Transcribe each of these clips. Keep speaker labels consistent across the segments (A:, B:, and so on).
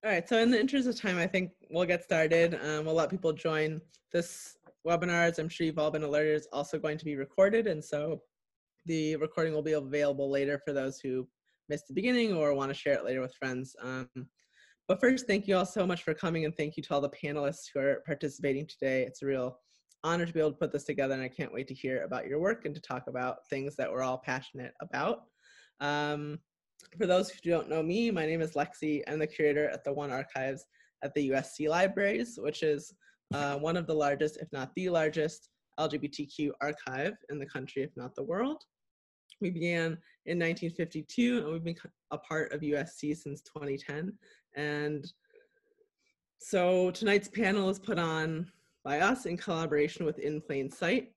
A: All right, so in the interest of time, I think we'll get started. We'll let people join. This webinar, as I'm sure you've all been alerted, is also going to be recorded, and so the recording will be available later for those who missed the beginning or want to share it later with friends. But first, thank you all so much for coming, and thank you to all the panelists who are participating today. It's a real honor to be able to put this together, and I can't wait to hear about your work and to talk about things that we're all passionate about. For those who don't know me, my name is Lexi. I'm the curator at the One Archives at the USC Libraries, which is one of the largest, if not the largest, LGBTQ archive in the country, if not the world. We began in 1952, and we've been a part of USC since 2010. And so tonight's panel is put on by us in collaboration with In Plain Sight,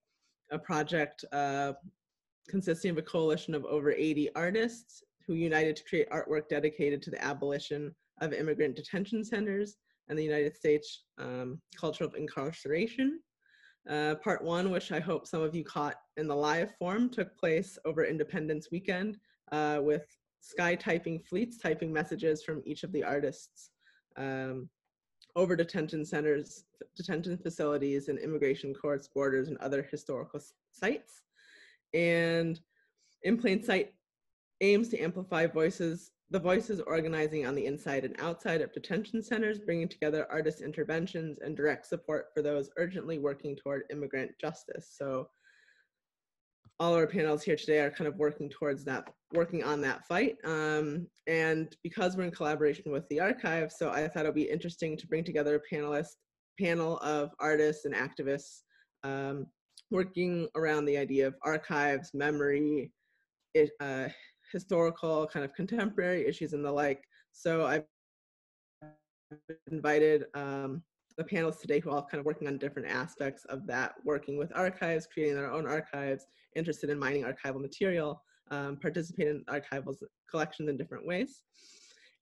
A: a project consisting of a coalition of over 80 artists who united to create artwork dedicated to the abolition of immigrant detention centers and the United States culture of incarceration. Part one, which I hope some of you caught in the live form, took place over Independence Weekend with sky typing fleets typing messages from each of the artists over detention centers, detention facilities, and immigration courts, borders, and other historical sites. And In Plain Sight aims to amplify the voices organizing on the inside and outside of detention centers, bringing together artist interventions and direct support for those urgently working toward immigrant justice. So all our panels here today are kind of working on that fight. And because we're in collaboration with the archive, so I thought it'd be interesting to bring together a panel of artists and activists working around the idea of archives, memory, historical, kind of contemporary issues and the like. So I've invited the panelists today who are all kind of working on different aspects of that, working with archives, creating their own archives, interested in mining archival material, participate in archival collections in different ways.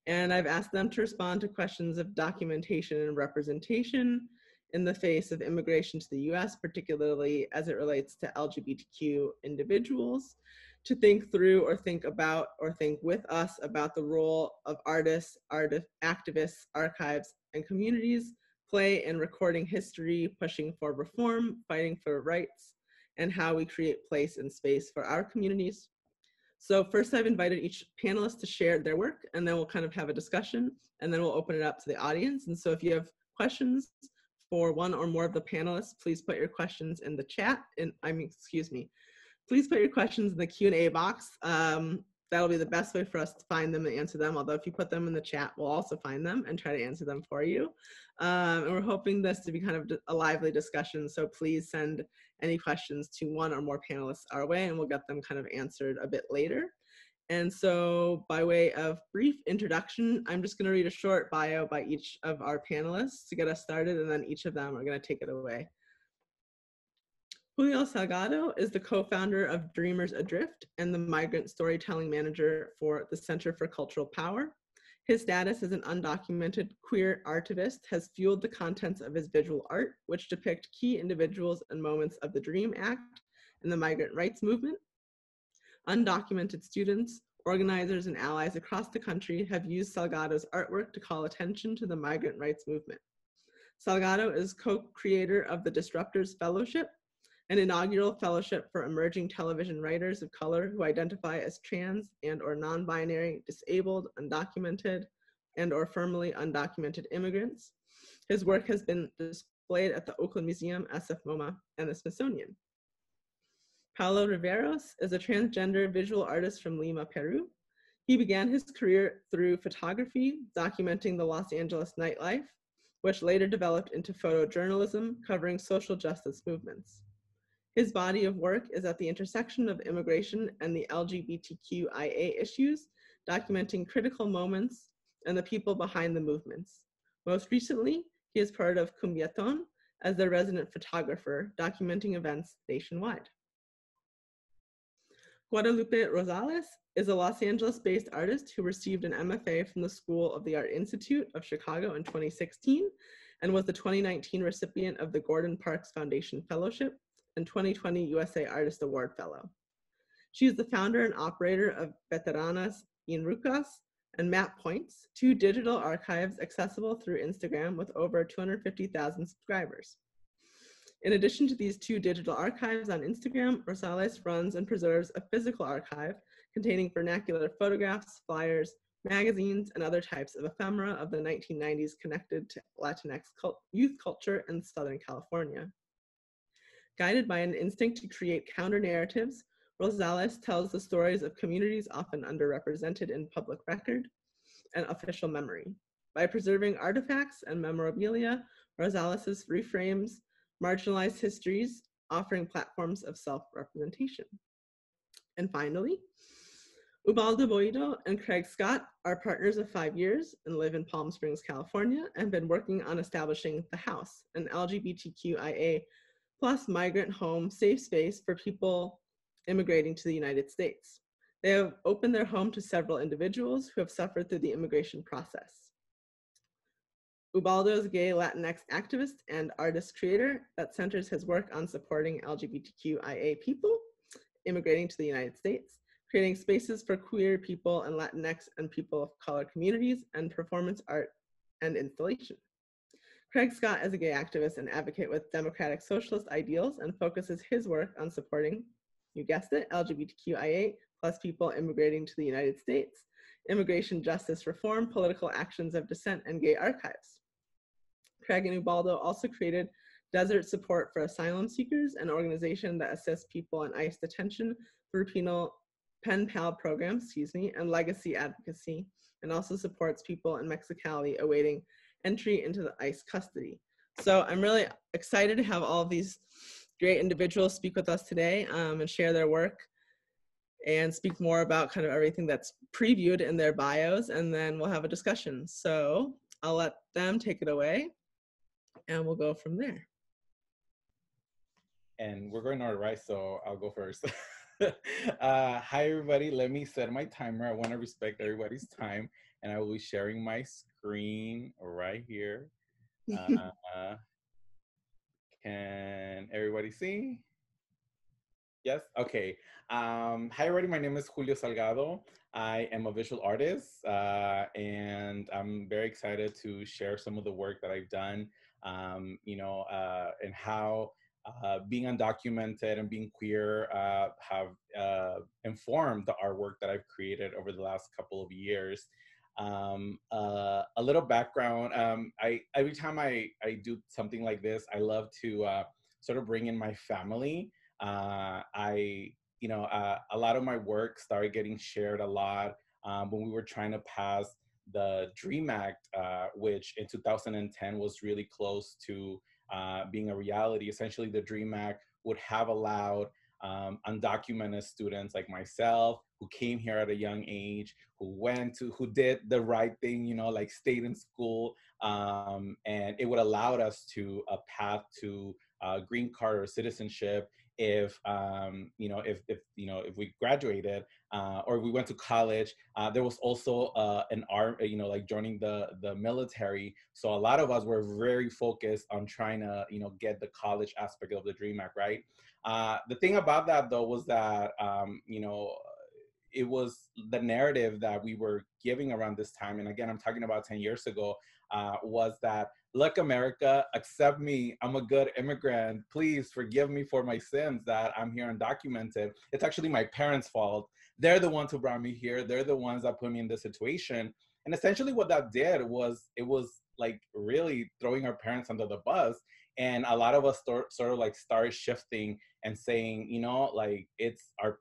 A: And I've asked them to respond to questions of documentation and representation in the face of immigration to the US, particularly as it relates to LGBTQ individuals, to think through or think about or think with us about the role of artists, activists, archives, and communities play in recording history, pushing for reform, fighting for rights, and how we create place and space for our communities. So first I've invited each panelist to share their work, and then we'll kind of have a discussion, and then we'll open it up to the audience. And so if you have questions for one or more of the panelists, please put your questions in the chat, please put your questions in the Q&A box. That'll be the best way for us to find them and answer them. Although if you put them in the chat, we'll also find them and try to answer them for you. And we're hoping this to be kind of a lively discussion. So please send any questions to one or more panelists our way, and we'll get them kind of answered a bit later. And so by way of brief introduction, I'm just going to read a short bio by each of our panelists to get us started, and then each of them are going to take it away. Julio Salgado is the co-founder of Dreamers Adrift and the migrant storytelling manager for the Center for Cultural Power. His status as an undocumented queer artivist has fueled the contents of his visual art, which depict key individuals and moments of the DREAM Act and the migrant rights movement. Undocumented students, organizers, and allies across the country have used Salgado's artwork to call attention to the migrant rights movement. Salgado is co-creator of the Disruptors Fellowship, an inaugural fellowship for emerging television writers of color who identify as trans and or non-binary, disabled, undocumented, and or firmly undocumented immigrants. His work has been displayed at the Oakland Museum, SF MoMA, and the Smithsonian. Paulo Riveros is a transgender visual artist from Lima, Peru. He began his career through photography, documenting the Los Angeles nightlife, which later developed into photojournalism covering social justice movements. His body of work is at the intersection of immigration and the LGBTQIA issues, documenting critical moments and the people behind the movements. Most recently, he is part of Cumbiaton as their resident photographer, documenting events nationwide. Guadalupe Rosales is a Los Angeles-based artist who received an MFA from the School of the Art Institute of Chicago in 2016 and was the 2019 recipient of the Gordon Parks Foundation Fellowship and 2020 USA Artist Award Fellow. She is the founder and operator of Veteranas Inrucas, and Map Points, 2 digital archives accessible through Instagram with over 250,000 subscribers. In addition to these 2 digital archives on Instagram, Rosales runs and preserves a physical archive containing vernacular photographs, flyers, magazines, and other types of ephemera of the 1990s connected to Latinx youth culture in Southern California. Guided by an instinct to create counter-narratives, Rosales tells the stories of communities often underrepresented in public record and official memory. By preserving artifacts and memorabilia, Rosales reframes marginalized histories, offering platforms of self-representation. And finally, Ubaldo Boido and Craig Scott are partners of 5 years and live in Palm Springs, California, and been working on establishing The House, an LGBTQIA plus migrant home safe space for people immigrating to the United States. They have opened their home to several individuals who have suffered through the immigration process. Ubaldo is a gay Latinx activist and artist creator that centers his work on supporting LGBTQIA people immigrating to the United States, creating spaces for queer people and Latinx and people of color communities, and performance art and installation. Craig Scott is a gay activist and advocate with democratic socialist ideals and focuses his work on supporting, you guessed it, LGBTQIA plus people immigrating to the United States, immigration justice reform, political actions of dissent, and gay archives. Craig and Ubaldo also created Desert Support for Asylum Seekers, an organization that assists people in ICE detention through pen pal programs, and legacy advocacy, and also supports people in Mexicali awaiting entry into the ICE custody. So I'm really excited to have all of these great individuals speak with us today and share their work and speak more about kind of everything that's previewed in their bios, and then we'll have a discussion. So I'll let them take it away and we'll go from there.
B: And we're going in order, right? So I'll go first. Hi, everybody. Let me set my timer. I want to respect everybody's time, and I will be sharing my screen right here. Can everybody see? Yes? Okay. Hi, everybody. My name is Julio Salgado. I am a visual artist, and I'm very excited to share some of the work that I've done, and how being undocumented and being queer have informed the artwork that I've created over the last couple of years. A little background, every time I do something like this, I love to sort of bring in my family. A lot of my work started getting shared a lot when we were trying to pass the DREAM Act, which in 2010 was really close to being a reality. Essentially, the DREAM Act would have allowed undocumented students like myself, who came here at a young age, who did the right thing, like stayed in school, and it would allow us to a path to green card or citizenship if we graduated or we went to college. There was also an arm, like joining the military. So a lot of us were very focused on trying to, get the college aspect of the DREAM Act, right? The thing about that, though, was that, it was the narrative that we were giving around this time. And again, I'm talking about 10 years ago, was that, look, America, accept me. I'm a good immigrant. Please forgive me for my sins that I'm here undocumented. It's actually my parents' fault. They're the ones who brought me here. They're the ones that put me in this situation. And essentially what that did was, it was like really throwing our parents under the bus. And a lot of us sort of like started shifting and saying, it's our,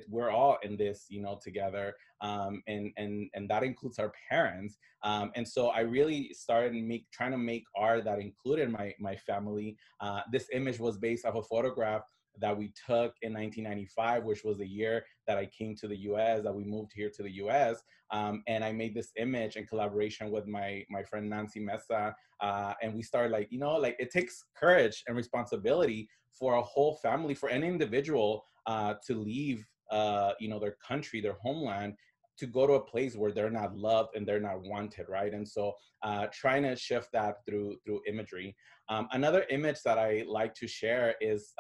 B: we're all in this, together. And that includes our parents. And so I really started trying to make art that included my family. This image was based off a photograph that we took in 1995, which was the year that I came to the US, that we moved here to the US. And I made this image in collaboration with my friend Nancy Mesa. And we started it takes courage and responsibility for a whole family, for any individual to leave, their country, their homeland, to go to a place where they're not loved and they're not wanted, right? And so trying to shift that through imagery. Another image that I like to share is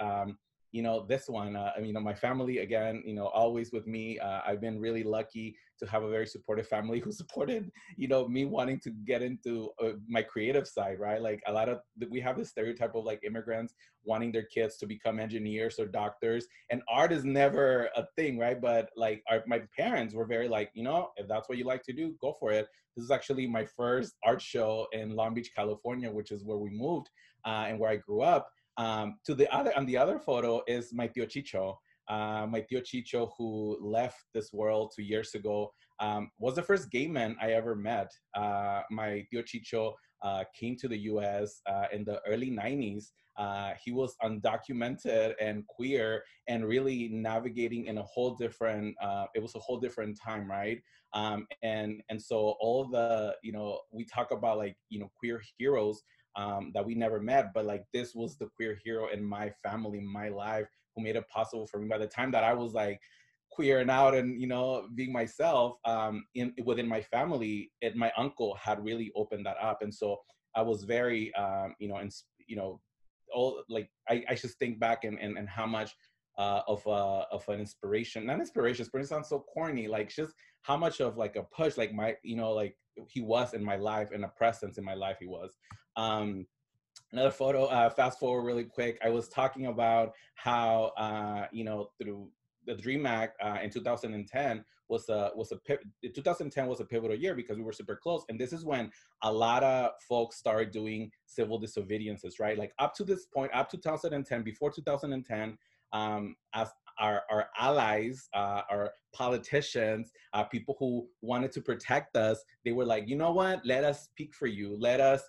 B: this one, my family, again, always with me. I've been really lucky to have a very supportive family who supported, me wanting to get into my creative side, right? Like we have this stereotype of like immigrants wanting their kids to become engineers or doctors, and art is never a thing, right? But like my parents were very like, if that's what you like to do, go for it. This is actually my first art show in Long Beach, California, which is where we moved and where I grew up. On the other photo is my tío Chicho. My tío Chicho, who left this world 2 years ago, was the first gay man I ever met. My tío Chicho came to the U.S. In the early 90s. He was undocumented and queer and really navigating in a whole different, it was a whole different time, right? And so all the, we talk about like, queer heroes that we never met, but like this was the queer hero in my family, my life, who made it possible for me. By the time that I was like queering out and being myself within my family, my uncle had really opened that up, and so I was very all like I just think back and how much of an inspiration, not inspiration, it sounds so corny, like just how much of like a push, like my like he was in my life, and a presence in my life he was. Another photo, fast forward really quick, I was talking about how through the Dream Act in 2010 2010 was a pivotal year because we were super close, and this is when a lot of folks started doing civil disobediences, right? Like up to this point, up to 2010, before 2010, as our allies, our politicians, people who wanted to protect us, they were like, you know what? Let us speak for you. Let us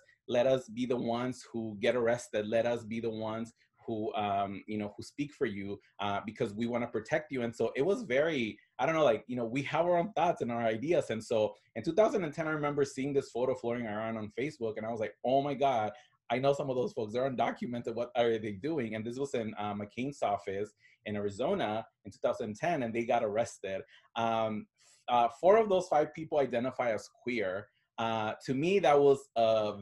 B: be the ones who get arrested. Let us be the ones who who speak for you because we want to protect you. And so it was very, I don't know, like, we have our own thoughts and our ideas. And so in 2010, I remember seeing this photo floating around on Facebook, and I was like, oh my God, I know some of those folks. They're undocumented. What are they doing? And this was in McCain's office in Arizona in 2010, and they got arrested. 4 of those 5 people identify as queer. To me, that was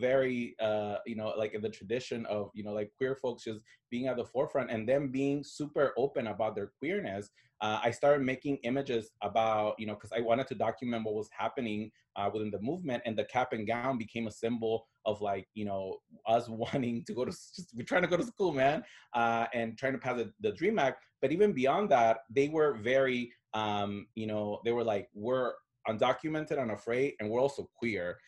B: very, like in the tradition of, like queer folks just being at the forefront and them being super open about their queerness. I started making images about, because I wanted to document what was happening within the movement, and the cap and gown became a symbol of like, us wanting to we're trying to go to school, man, and trying to pass the Dream Act. But even beyond that, they were very, they were like, we're undocumented, unafraid, and we're also queer.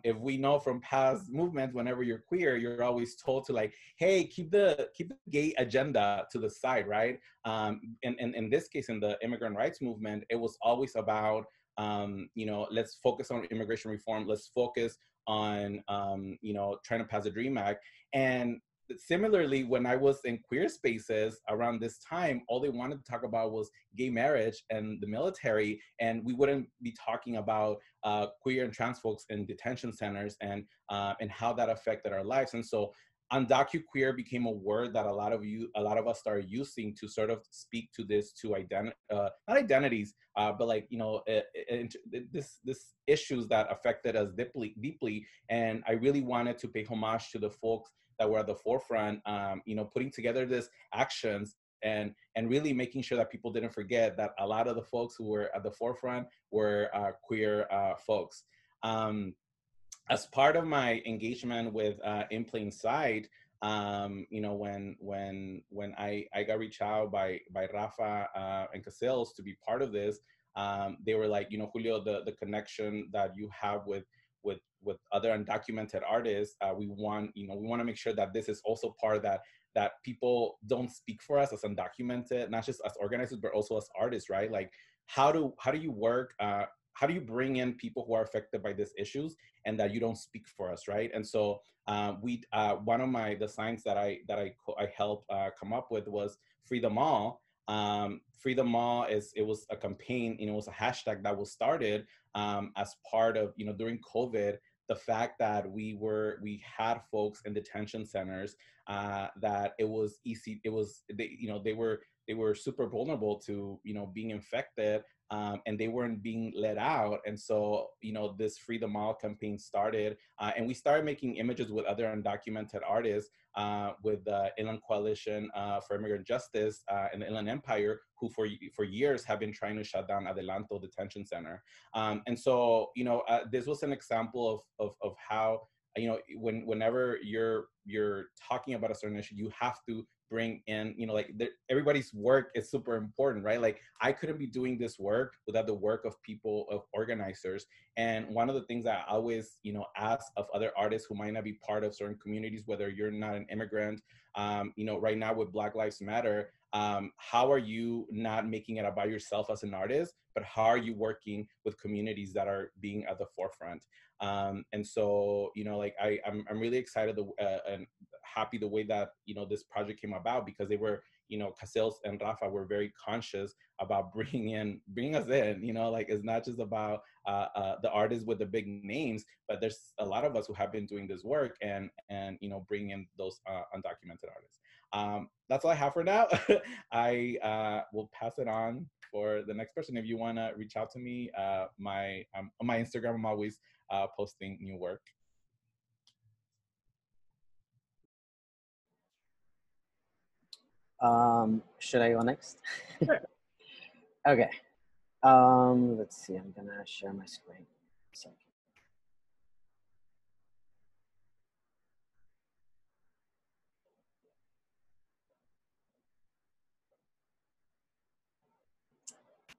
B: If we know from past movements, whenever you're queer, you're always told to like, hey, keep the gay agenda to the side, right? And in this case, in the immigrant rights movement, it was always about, let's focus on immigration reform. Let's focus on, trying to pass the Dream Act. And similarly, when I was in queer spaces around this time, all they wanted to talk about was gay marriage and the military, and we wouldn't be talking about queer and trans folks in detention centers and how that affected our lives. And so undocuqueer became a word that a lot of us started using to sort of speak to this, to not identities, but like, this issues that affected us deeply. And I really wanted to pay homage to the folks that were at the forefront, putting together these actions and really making sure that people didn't forget that a lot of the folks who were at the forefront were queer folks. As part of my engagement with In Plain Sight, when I got reached out by Rafa and Casillas to be part of this, they were like, Julio, the connection that you have with other undocumented artists, we want to make sure that this is also part of that people don't speak for us as undocumented, not just as organizers, but also as artists, right? Like, how do you work? How do you bring in people who are affected by these issues and that you don't speak for us, right? And so one of the signs that I helped come up with was Free THEMALL. Free THEMALL was a campaign, it was a hashtag that was started as part of, during COVID, the fact that we had folks in detention centers, that it was easy, they they were super vulnerable to, you know, being infected, and they weren't being let out. And so, you know, this Free the Mall campaign started, and we started making images with other undocumented artists, with the Inland Coalition for Immigrant Justice and the Inland Empire, who for years have been trying to shut down Adelanto Detention Center. And so, you know, this was an example of how, you know, whenever you're talking about a certain issue, you have to bring in, you know, like everybody's work is super important, right? Like I couldn't be doing this work without the work of people, of organizers. And one of the things that I always, you know, ask of other artists who might not be part of certain communities, whether you're not an immigrant, you know, right now with Black Lives Matter, how are you not making it about yourself as an artist, but how are you working with communities that are being at the forefront? And so, you know, like I'm really excited and happy the way that, you know, this project came about, because they were, you know, Casillas and Rafa were very conscious about bringing us in, you know, like it's not just about the artists with the big names, but there's a lot of us who have been doing this work and you know, bring in those undocumented artists. That's all I have for now. I will pass it on for the next person. If you want to reach out to me, on my Instagram, I'm always posting new work.
C: Should I go next?
B: Sure.
C: Okay. Let's see. I'm gonna share my screen. So.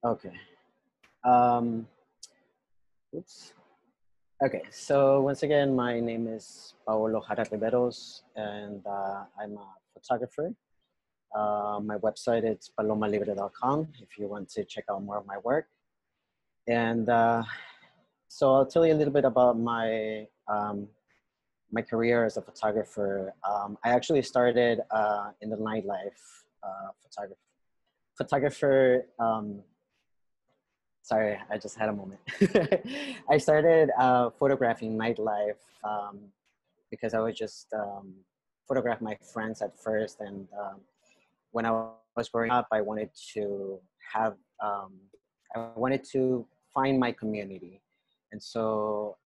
C: Okay. Oops. Okay. So once again, my name is Paolo Jara Riveros, and I'm a photographer. My website is palomalibre.com if you want to check out more of my work. And so I'll tell you a little bit about my my career as a photographer. I actually started in the nightlife photographer. Sorry, I just had a moment. I started photographing nightlife because I was just photograph my friends at first, and when I was growing up, I wanted to have I wanted to find my community, and so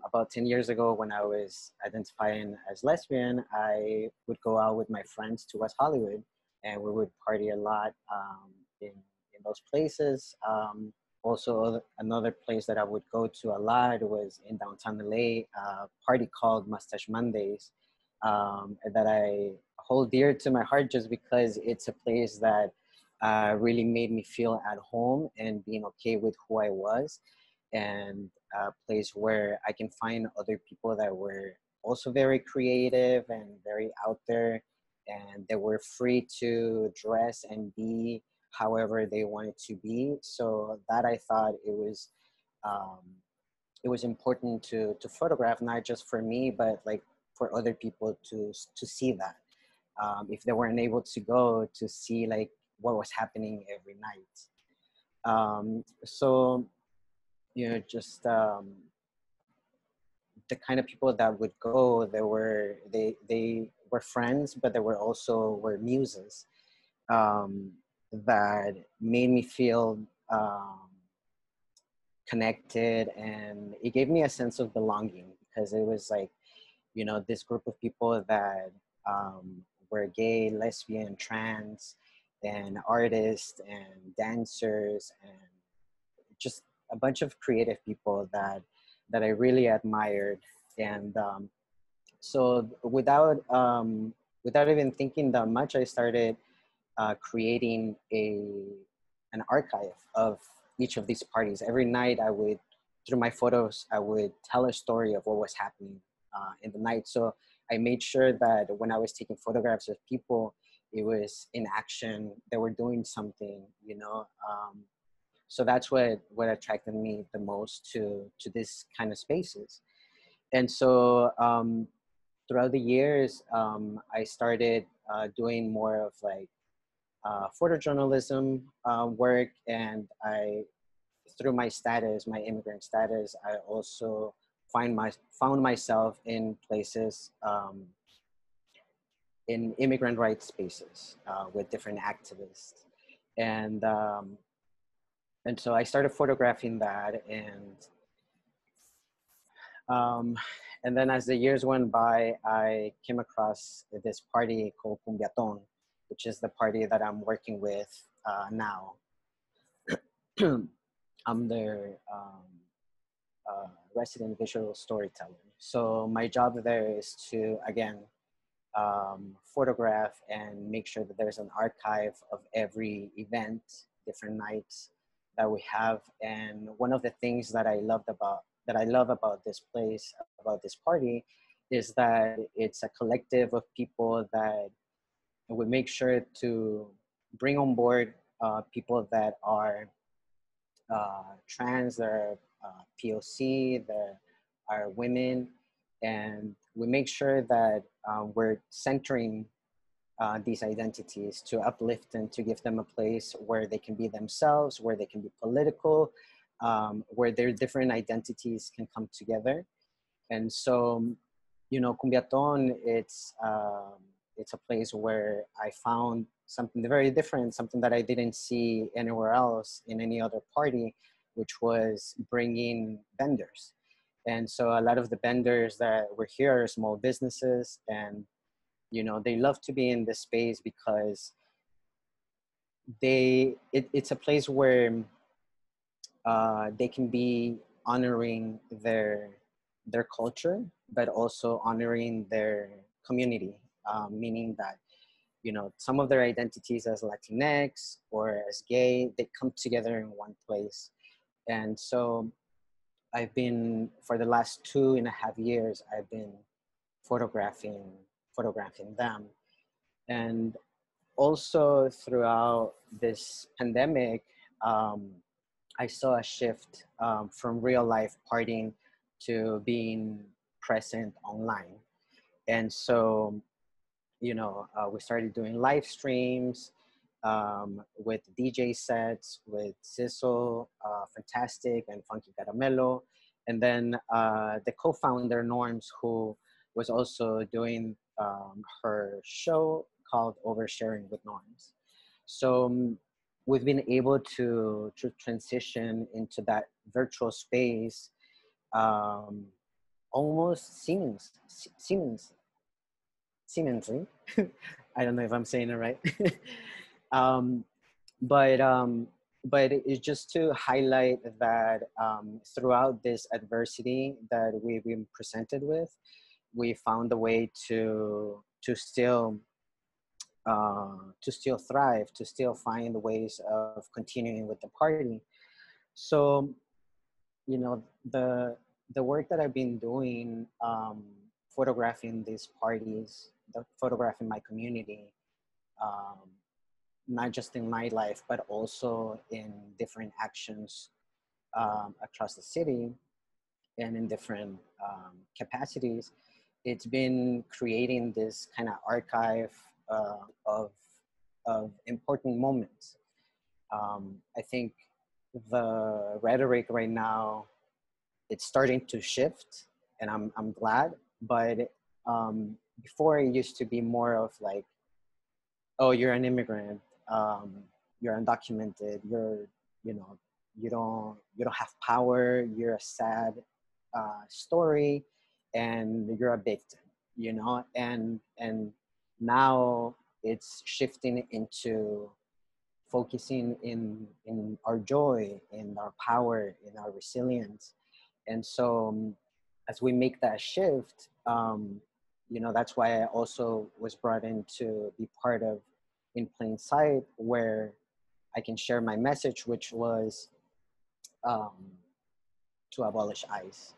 C: about 10 years ago, when I was identifying as lesbian, I would go out with my friends to West Hollywood, and we would party a lot in those places. Also, another place that I would go to a lot was in downtown LA, a party called Mustache Mondays, that I hold dear to my heart just because it's a place that really made me feel at home and being okay with who I was, and a place where I can find other people that were also very creative and very out there, and they were free to dress and be however they wanted to be. So that I thought it was important to photograph, not just for me, but like for other people to see that. If they weren't able to go to see like what was happening every night. So, you know, just the kind of people that would go, they were friends, but they were also were muses that made me feel connected, and it gave me a sense of belonging because it was like, you know, this group of people that were gay, lesbian, trans, and artists and dancers and just a bunch of creative people that I really admired. And so without even thinking that much, I started creating an archive of each of these parties. Every night I would, through my photos, I would tell a story of what was happening in the night. So I made sure that when I was taking photographs of people, it was in action, they were doing something, you know. So that's what attracted me the most to this kind of spaces. And so throughout the years, I started doing more of like photojournalism work, and through my status, my immigrant status, I also found myself in places in immigrant rights spaces with different activists. And so I started photographing that, um, and then as the years went by, I came across this party called Cumbiaton, which is the party that I'm working with now. I'm their resident visual storyteller. So my job there is to, again, photograph and make sure that there's an archive of every event, different nights that we have. And one of the things that I love about this place, about this party, is that it's a collective of people that we make sure to bring on board people that are trans, there are POC, there are women, and we make sure that we're centering these identities to uplift and to give them a place where they can be themselves, where they can be political, where their different identities can come together. And so, you know, Cumbiaton, it's a place where I found something very different, something that I didn't see anywhere else in any other party, which was bringing vendors. And so a lot of the vendors that were here are small businesses, and you know, they love to be in this space because it's a place where they can be honoring their culture, but also honoring their community, meaning that, you know, some of their identities as Latinx or as gay, they come together in one place. And so I've been, for the last 2.5 years, I've been photographing them. And also throughout this pandemic, I saw a shift from real life partying to being present online. And so, you know, we started doing live streams with DJ sets with Sizzle, Fantastic, and Funky Caramello. And then the co-founder, Norms, who was also doing her show called Oversharing with Norms. So we've been able to transition into that virtual space almost seemingly. I don't know if I'm saying it right. um, but it's just to highlight that throughout this adversity that we've been presented with, we found a way to still thrive, to still find ways of continuing with the party. So, you know, the work that I've been doing, photographing these parties, photographing my community, um, not just in nightlife, but also in different actions across the city and in different capacities. It's been creating this kind of archive of important moments. I think the rhetoric right now, it's starting to shift, and I'm glad. But before, it used to be more of like, oh, you're an immigrant, you're undocumented, you know, you don't have power, you're a sad story, and you're a victim, you know. And now it's shifting into focusing in our joy, in our power, in our resilience. And so as we make that shift, you know, that's why I also was brought in to be part of In Plain Sight, where I can share my message, which was um, to abolish ICE.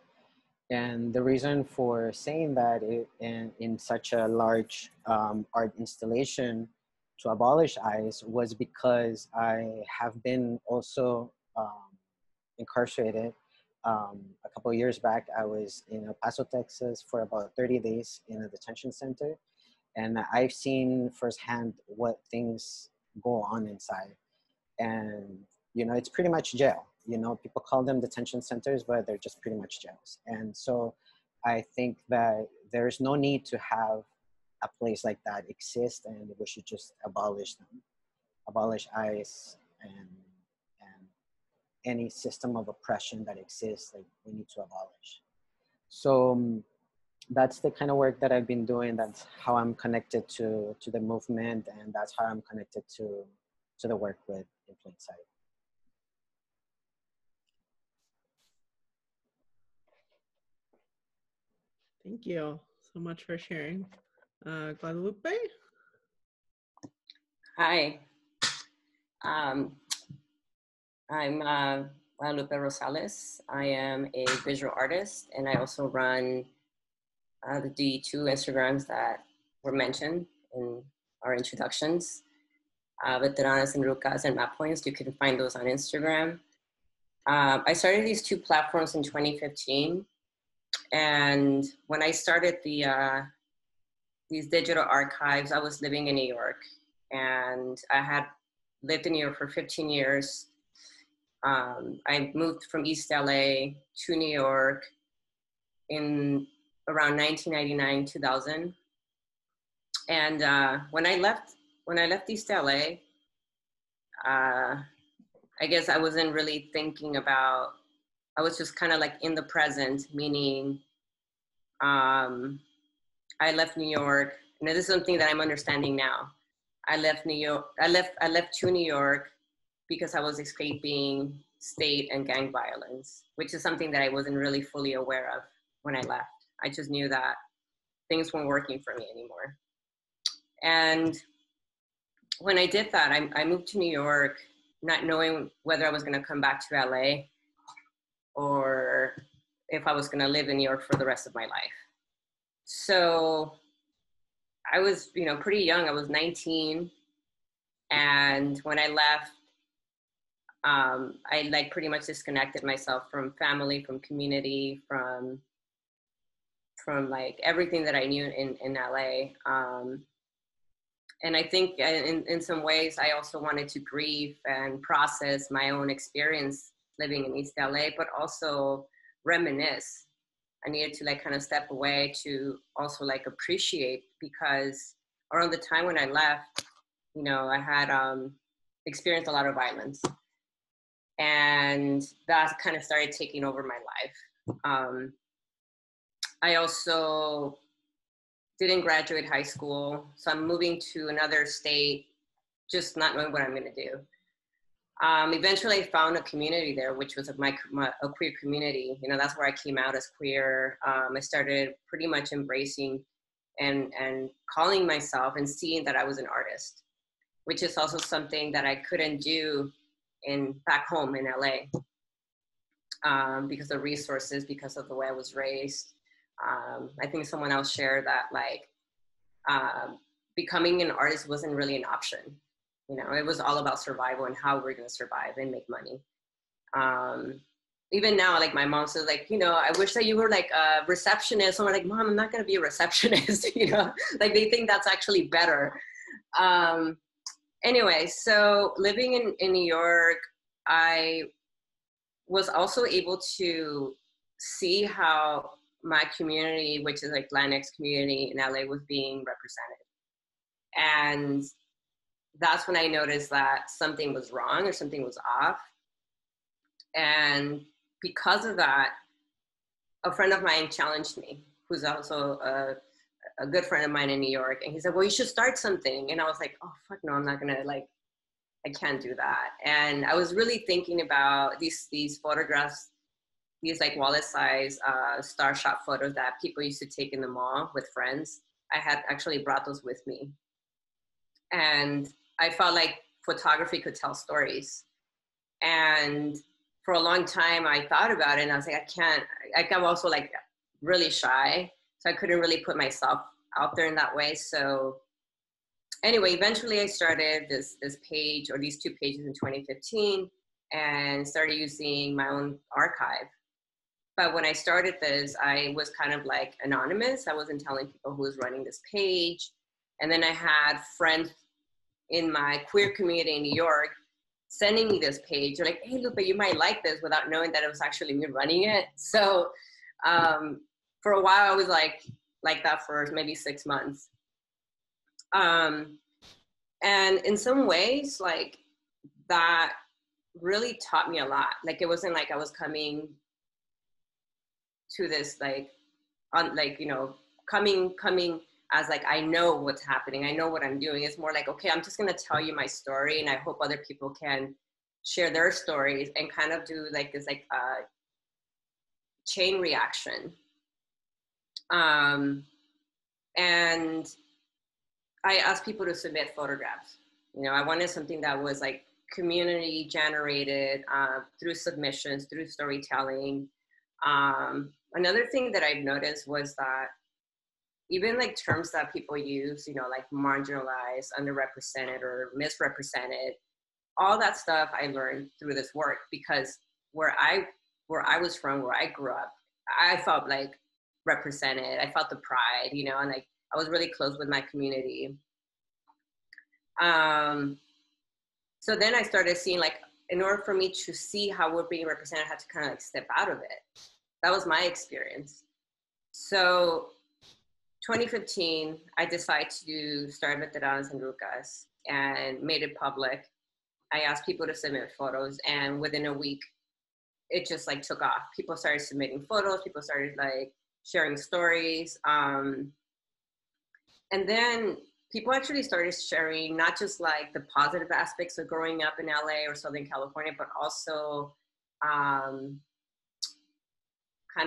C: And the reason for saying that in such a large art installation to abolish ICE was because I have been also incarcerated. A couple of years back, I was in El Paso, Texas for about 30 days in a detention center. And I've seen firsthand what things go on inside. And, you know, it's pretty much jail. You know, people call them detention centers, but they're just pretty much jails. And so I think that there's no need to have a place like that exist, and we should just abolish them. abolish ICE and any system of oppression that exists, like we need to abolish. So that's the kind of work that I've been doing. That's how I'm connected to the movement, and that's how I'm connected to the work with In Plain Sight.
A: Thank you so much for sharing. Guadalupe?
D: Hi, I'm Guadalupe Rosales. I am a visual artist, and I also run the two Instagrams that were mentioned in our introductions, Veteranas and Rucas and Map Points. You can find those on Instagram. I started these two platforms in 2015, and when I started these digital archives, I was living in New York, and I had lived in New York for 15 years. I moved from East LA to New York in around 1999, 2000. And when I left East LA, I guess I wasn't really thinking about, I was just kind of like in the present, meaning I left New York, and this is something that I'm understanding now. I left New York, I left to New York because I was escaping state and gang violence, which is something that I wasn't really fully aware of when I left. I just knew that things weren't working for me anymore. And when I did that, I moved to New York, not knowing whether I was gonna come back to LA or if I was gonna live in New York for the rest of my life. So I was, pretty young. I was 19. And when I left, I like pretty much disconnected myself from family, from community, from like everything that I knew in LA. And I think in some ways, I also wanted to grieve and process my own experience living in East LA, but also reminisce. I needed to like kind of step away to also like appreciate, because around the time when I left, I had experienced a lot of violence, and that kind of started taking over my life. I also didn't graduate high school, so I'm moving to another state, just not knowing what I'm going to do. Eventually, I found a community there, which was a queer community. That's where I came out as queer. I started pretty much embracing and calling myself and seeing that I was an artist, which is also something that I couldn't do back home in LA because of resources, because of the way I was raised. I think someone else shared that becoming an artist wasn't really an option. It was all about survival and how we're going to survive and make money. Even now, like my mom says, like, I wish that you were like a receptionist. So I'm like, Mom, I'm not going to be a receptionist. Like they think that's actually better. Anyway, so living in New York, I was also able to see how my community, which is like Latinx community in LA, was being represented. And that's when I noticed that something was wrong or something was off. And because of that, a friend of mine challenged me, who's also a good friend of mine in New York. And he said, well, you should start something. And I was like, oh, fuck no, I'm not gonna, I can't do that. And I was really thinking about these photographs, these like wallet size star shot photos that people used to take in the mall with friends. I had actually brought those with me. And I felt like photography could tell stories. And for a long time, I thought about it, and I was like, I can't. I'm also like really shy, so I couldn't really put myself out there in that way. So anyway, eventually I started this page, or these two pages, in 2015, and started using my own archive. But when I started this, I was kind of like anonymous. I wasn't telling people who was running this page. And then I had friends in my queer community in New York sending me this page. They're like, hey, Lupe, you might like this, without knowing that it was actually me running it. So for a while, I was like that for maybe 6 months. And And in some ways, like, that really taught me a lot. Like, it wasn't like I was coming to this, like, coming as like, I know what's happening, I know what I'm doing. It's more like, okay, I'm just gonna tell you my story, and I hope other people can share their stories and kind of do like this, like, chain reaction. And I asked people to submit photographs. You know, I wanted something that was like community generated, through submissions, through storytelling. Another thing that I've noticed was that even like terms that people use, you know, like marginalized, underrepresented, or misrepresented, all that stuff I learned through this work, because where I was from, where I grew up, I felt like represented. I felt the pride, you know, and like I was really close with my community. So then I started seeing, like, in order for me to see how we're being represented, I had to kind of like step out of it. That was my experience. So 2015, I decided to start Veteranas en Rucas and made it public. I asked people to submit photos, and within a week, it just like took off. People started submitting photos, people started like sharing stories. And then people actually started sharing not just like the positive aspects of growing up in LA or Southern California, but also kind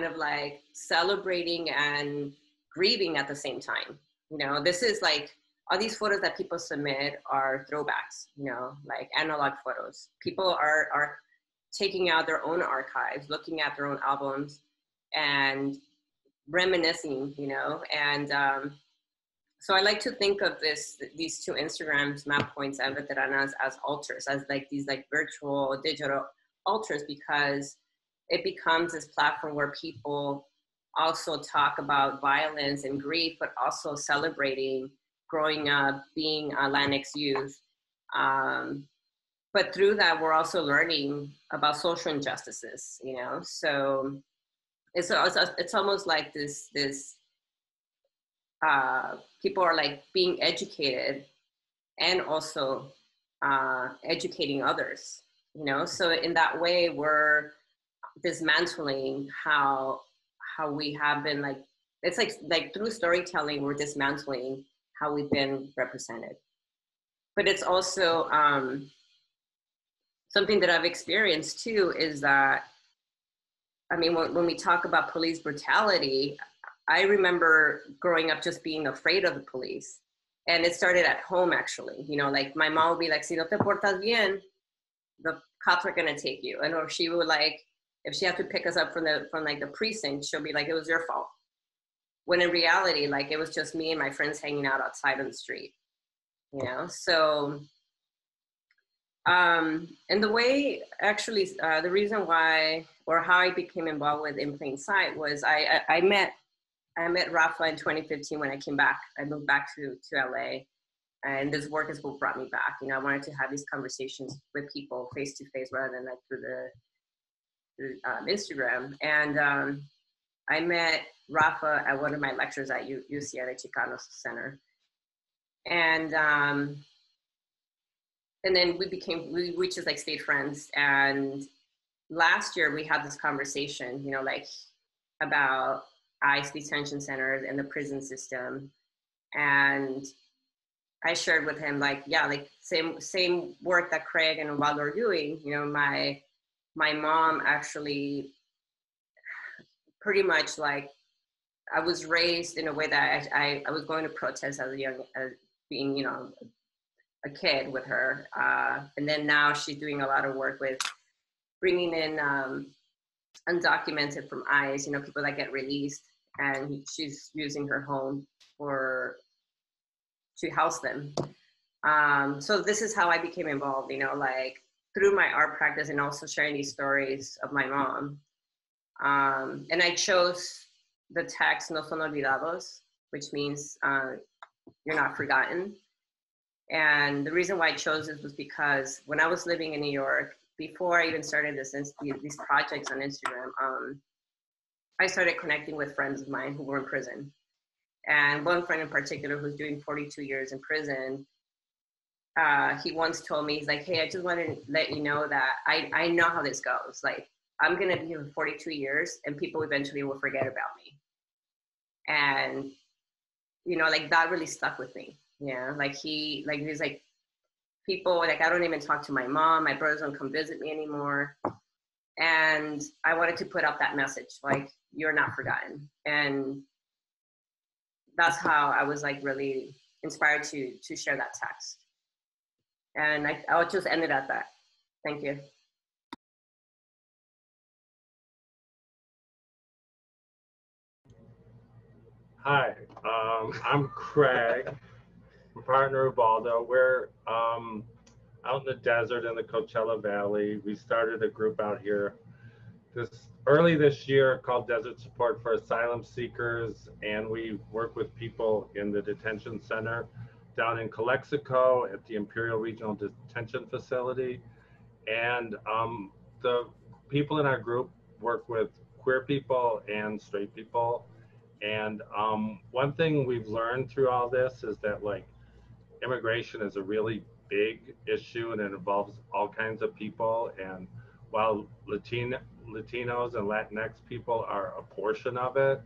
D: of like celebrating and grieving at the same time. You know, this is like, all these photos that people submit are throwbacks, you know, like analog photos. People are taking out their own archives, looking at their own albums and reminiscing, you know. And so I like to think of these two Instagrams, Map Points and Veteranas, as altars, as like these like virtual digital altars, because it becomes this platform where people also talk about violence and grief, but also celebrating growing up, being Latinx youth. But through that, we're also learning about social injustices, you know? So it's almost like this people are like being educated and also educating others, you know? So in that way, we're dismantling how we have been, like, it's like through storytelling, we're dismantling how we've been represented. But it's also something that I've experienced too, is that, I mean, when we talk about police brutality, I remember growing up just being afraid of the police. And it started at home, actually. You know, like my mom would be like, si no te portas bien, the cops are gonna take you. And or she would like, if she had to pick us up from like the precinct, she'll be like, it was your fault. When in reality, like, it was just me and my friends hanging out outside on the street, you know? So, and the way, actually, the reason why, or how I became involved with In Plain Sight was I met Rafa in 2015 when I came back. I moved back to LA, and this work is what brought me back. You know, I wanted to have these conversations with people face to face rather than like through Instagram. And I met Rafa at one of my lectures at UCLA Chicano Center. And then we just like stayed friends. And last year we had this conversation, you know, like about ICE detention centers and the prison system. And I shared with him, like, yeah, like same work that Craig and Osvaldo are doing. You know, my mom actually pretty much, like, I was raised in a way that I was going to protest as being, you know, a kid with her. And then now she's doing a lot of work with bringing in undocumented from ICE, you know, people that get released, and she's using her home to house them. So this is how I became involved, you know, like through my art practice and also sharing these stories of my mom. And I chose the text "No son olvidados," which means you're not forgotten. And the reason why I chose this was because when I was living in New York, before I even started these projects on Instagram, I started connecting with friends of mine who were in prison. And one friend in particular who's doing 42 years in prison, he once told me, he's like, hey, I just want to let you know that I know how this goes. Like, I'm going to be here for 42 years and people eventually will forget about me. And, you know, like that really stuck with me. Yeah. Like he's like, people, like, I don't even talk to my mom. My brothers don't come visit me anymore. And I wanted to put out that message, like, you're not forgotten. And that's how I was like really inspired to share that text. And I'll just end it at that. Thank you.
E: Hi, I'm Craig, my partner Ubaldo. We're out in the desert in the Coachella Valley. We started a group out here early this year called Desert Support for Asylum Seekers, and we work with people in the detention center down in Calexico at the Imperial Regional Detention Facility. And the people in our group work with queer people and straight people. And one thing we've learned through all this is that, like, immigration is a really big issue and it involves all kinds of people. And while Latinos and Latinx people are a portion of it,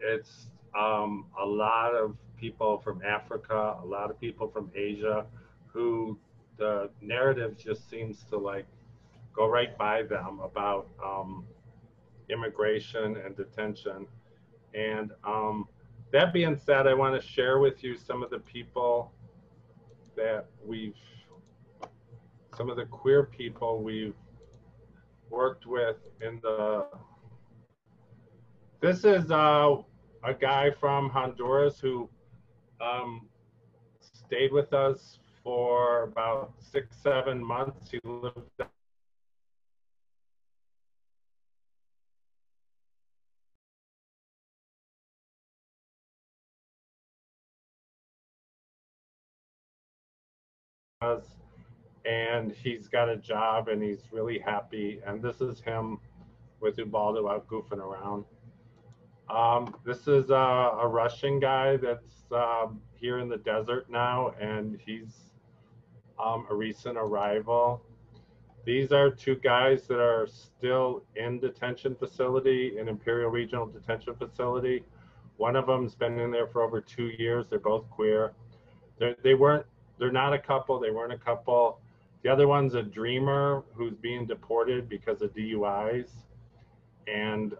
E: it's a lot of people from Africa, a lot of people from Asia, who the narrative just seems to like go right by them about immigration and detention. And that being said, I want to share with you some of the people that some of the queer people we've worked with in the, this is a guy from Honduras who stayed with us for about 6-7 months. He lived us, and he's got a job and he's really happy. And this is him with Ubaldo out goofing around. This is a Russian guy that's here in the desert now, and he's a recent arrival. These are two guys that are still in detention facility, in Imperial Regional Detention Facility. One of them's been in there for over 2 years. They're both queer. They're not a couple. They weren't a couple. The other one's a dreamer who's being deported because of DUIs. And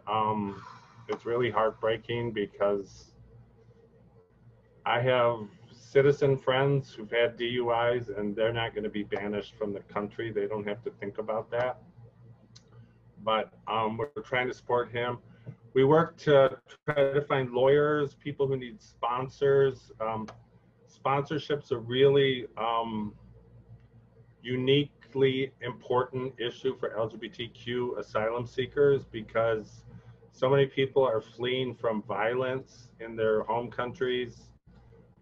E: it's really heartbreaking because I have citizen friends who've had DUIs and they're not going to be banished from the country. They don't have to think about that. But we're trying to support him. We work to try to find lawyers, people who need sponsors. Sponsorship's a really uniquely important issue for LGBTQ asylum seekers because so many people are fleeing from violence in their home countries,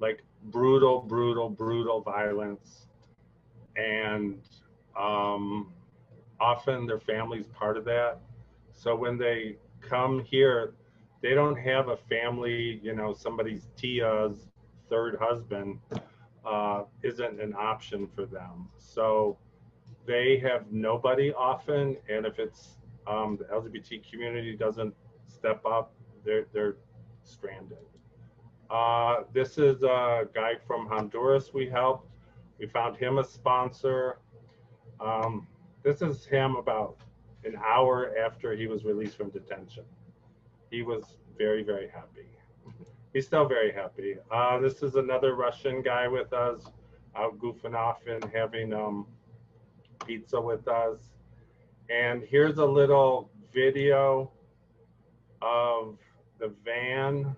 E: like brutal, brutal, brutal violence. And often their family's part of that. So when they come here, they don't have a family, you know, somebody's tia's third husband isn't an option for them. So they have nobody often, and if it's the LGBT community doesn't step up, they're stranded. This is a guy from Honduras we helped. We found him a sponsor. This is him about an hour after he was released from detention. He was very, very happy. He's still very happy. This is another Russian guy with us, out goofing off and having pizza with us. And here's a little video of the van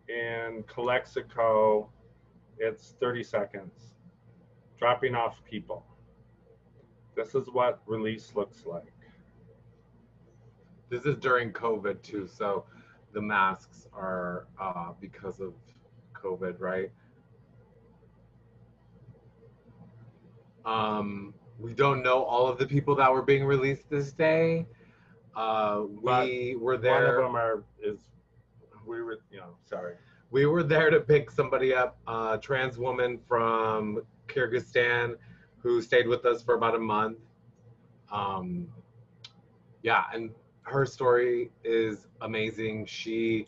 E: in Calexico. It's 30 seconds, dropping off people. This is what release looks like.
F: This is during COVID too, so the masks are because of COVID, right? We don't know all of the people that were being released this day. We were there.
E: One of them we were, sorry.
F: we were there to pick somebody up, a trans woman from Kyrgyzstan who stayed with us for about a month. Yeah, and her story is amazing. She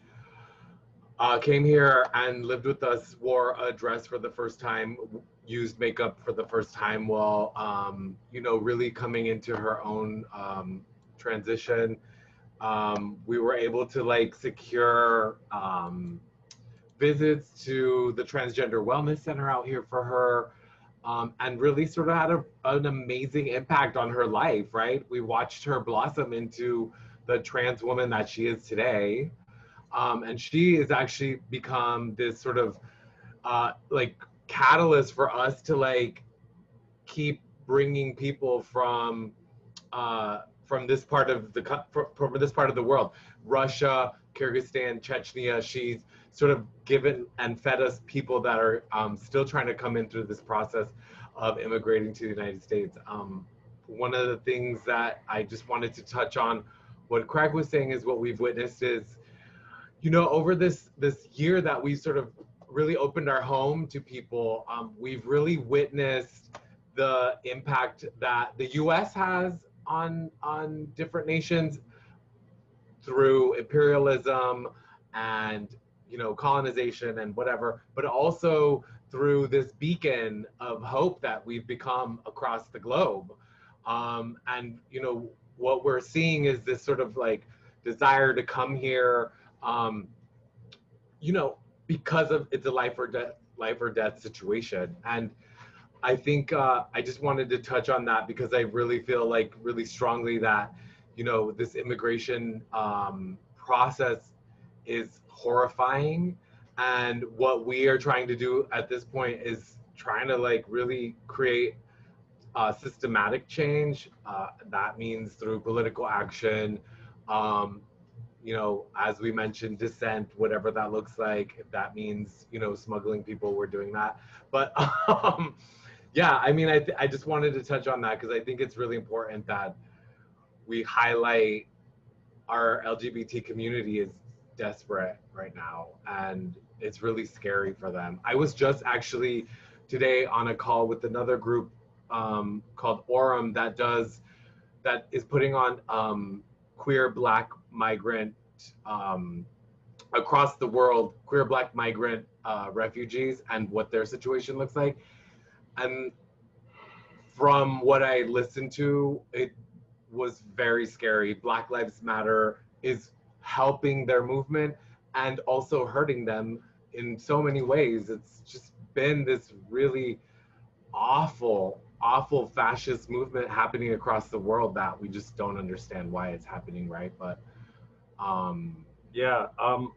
F: came here and lived with us, wore a dress for the first time, used makeup for the first time while, you know, really coming into her own transition. We were able to like secure visits to the Transgender Wellness Center out here for her, and really sort of had an amazing impact on her life, right? We watched her blossom into the trans woman that she is today. And she has actually become this sort of like catalyst for us to like keep bringing people from this part of from this part of the world, Russia, Kyrgyzstan, Chechnya. She's sort of given and fed us people that are still trying to come in through this process of immigrating to the United States. One of the things that I just wanted to touch on, what Craig was saying, is what we've witnessed is, you know, over this year that we sort of really opened our home to people, we've really witnessed the impact that the U.S. has on different nations through imperialism and, you know, colonization and whatever, but also through this beacon of hope that we've become across the globe. And, you know, what we're seeing is this sort of like desire to come here, you know, because of it's a life or death situation. And I think I just wanted to touch on that because I really feel like really strongly that, you know, this immigration process is horrifying. And what we are trying to do at this point is trying to like really create systematic change. That means through political action, you know, as we mentioned, dissent, whatever that looks like. If that means, you know, smuggling people, we're doing that. But yeah, I mean, I just wanted to touch on that because I think it's really important that we highlight our LGBT community is desperate right now, and it's really scary for them. I was just actually today on a call with another group called Orem that is putting on queer Black migrant across the world, queer Black migrant refugees and what their situation looks like. And from what I listened to, it was very scary. Black Lives Matter is helping their movement and also hurting them in so many ways. It's just been this really awful fascist movement happening across the world that we just don't understand why it's happening, right? But
E: yeah,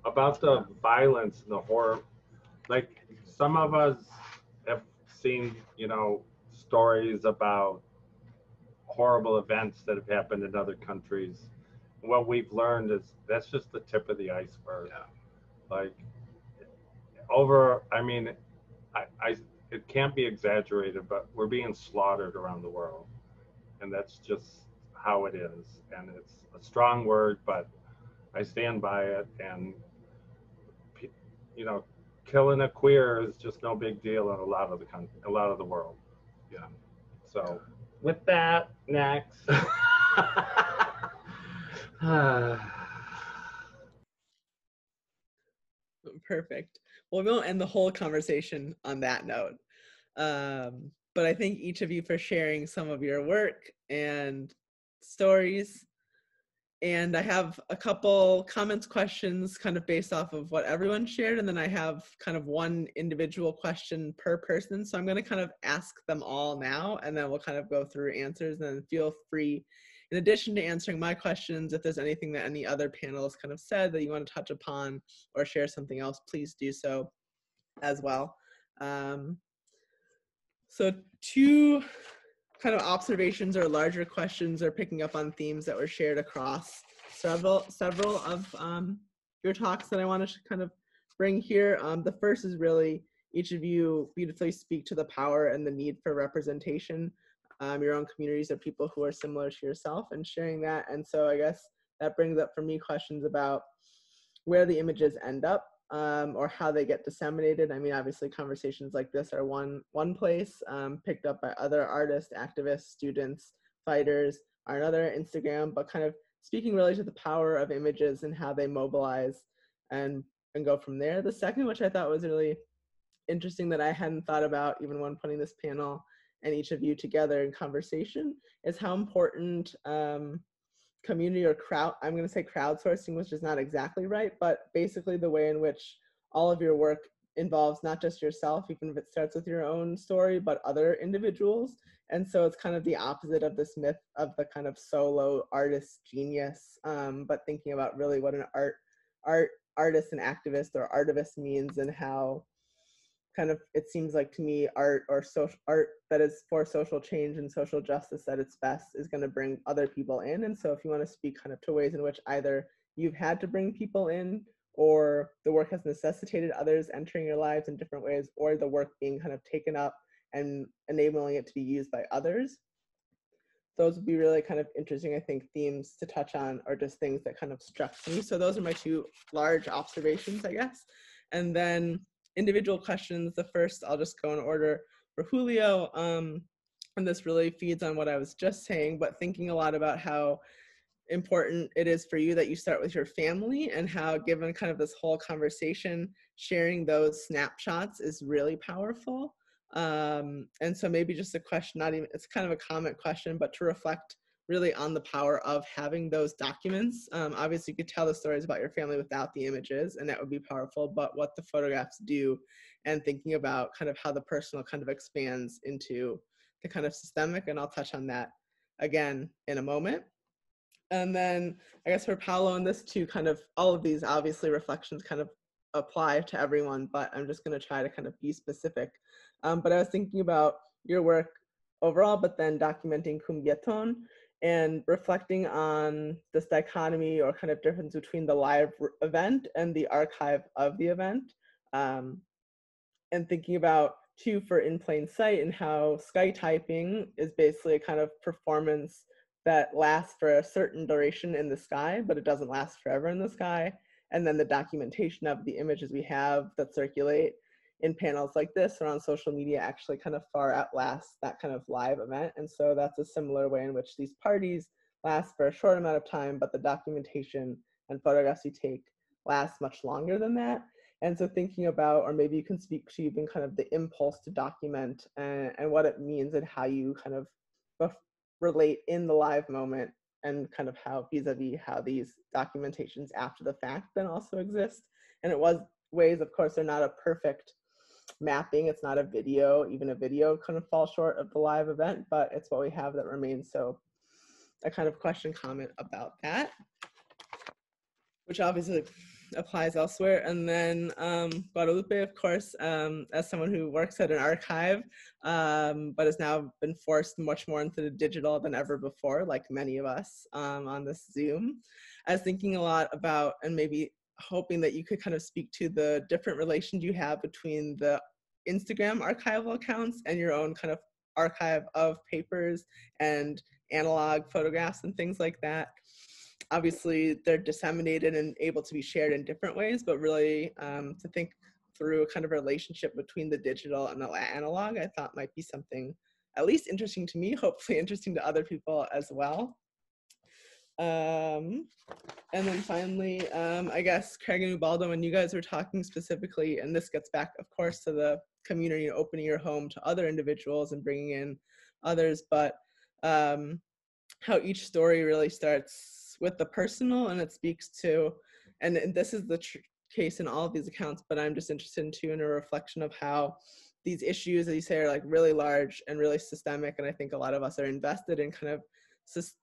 E: about the violence and the horror, like some of us have seen, you know, stories about horrible events that have happened in other countries. What we've learned is that's just the tip of the iceberg.
F: Yeah.
E: Like I mean, it can't be exaggerated, but we're being slaughtered around the world, and that's just how it is. And it's a strong word, but I stand by it. And you know, killing a queer is just no big deal in a lot of the world.
F: Yeah.
E: So with that, next.
A: Perfect. Well, we won't end the whole conversation on that note. But I thank each of you for sharing some of your work and stories. And I have a couple comments, questions kind of based off of what everyone shared. And then I have kind of one individual question per person. So I'm going to kind of ask them all now, and then we'll kind of go through answers. And then feel free, in addition to answering my questions, if there's anything that any other panelists kind of said that you want to touch upon or share something else, please do so as well. So two kind of observations or larger questions are picking up on themes that were shared across several of your talks that I want to kind of bring here. The first is really each of you beautifully speak to the power and the need for representation, your own communities of people who are similar to yourself, and sharing that. And so I guess that brings up for me questions about where the images end up or how they get disseminated. I mean, obviously conversations like this are one place, picked up by other artists, activists, students, fighters are another, Instagram, but kind of speaking really to the power of images and how they mobilize and go from there. The second, which I thought was really interesting that I hadn't thought about even when putting this panel and each of you together in conversation, is how important community or I'm going to say crowdsourcing, which is not exactly right, but basically the way in which all of your work involves not just yourself, even if it starts with your own story, but other individuals. And so it's kind of the opposite of this myth of the kind of solo artist genius, but thinking about really what an artist and activist or artivist means, and how kind of, it seems like to me, art or social art that is for social change and social justice at its best is going to bring other people in. And so if you want to speak kind of to ways in which either you've had to bring people in, or the work has necessitated others entering your lives in different ways, or the work being kind of taken up and enabling it to be used by others, those would be really kind of interesting, I think, themes to touch on, or just things that kind of struck me. So those are my two large observations, I guess. And then individual questions. The first, I'll just go in order for Julio. And this really feeds on what I was just saying, but thinking a lot about how important it is for you that you start with your family, and how, given kind of this whole conversation, sharing those snapshots is really powerful. And so maybe just a question, not even, it's kind of a comment question, but to reflect really on the power of having those documents. Obviously you could tell the stories about your family without the images, and that would be powerful, but what the photographs do, and thinking about kind of how the personal kind of expands into the kind of systemic, and I'll touch on that again in a moment. And then I guess for Paolo, and this too, kind of all of these obviously reflections kind of apply to everyone, but I'm just going to try to kind of be specific. But I was thinking about your work overall, but then documenting Cumbiaton and reflecting on this dichotomy or kind of difference between the live event and the archive of the event. And thinking about too, for In Plain Sight, and how sky typing is basically a kind of performance that lasts for a certain duration in the sky, but it doesn't last forever in the sky. And then the documentation of the images we have that circulate in panels like this or on social media actually kind of far outlast that kind of live event. And so that's a similar way in which these parties last for a short amount of time, but the documentation and photographs you take last much longer than that. And so thinking about, or maybe you can speak to even kind of the impulse to document and what it means, and how you kind of relate in the live moment, and kind of how vis-a-vis how these documentations after the fact then also exist. And it was ways, of course, they're not a perfect mapping. It's not a video, even a video kind of falls short of the live event, but it's what we have that remains. So a kind of question comment about that, which obviously applies elsewhere. And then Guadalupe, of course, as someone who works at an archive, but has now been forced much more into the digital than ever before, like many of us on this Zoom, I was thinking a lot about, and maybe hoping that you could kind of speak to the different relations you have between the Instagram archival accounts and your own kind of archive of papers and analog photographs and things like that. Obviously, they're disseminated and able to be shared in different ways, but really to think through a kind of relationship between the digital and the analog, I thought might be something at least interesting to me, hopefully interesting to other people as well. And then finally, I guess Craig and Ubaldo, when you guys were talking specifically, and this gets back, of course, to the community and opening your home to other individuals and bringing in others, but how each story really starts with the personal, and it speaks to, and this is the case in all of these accounts, but I'm just interested in too in a reflection of how these issues, as you say, are like really large and really systemic, and I think a lot of us are invested in kind of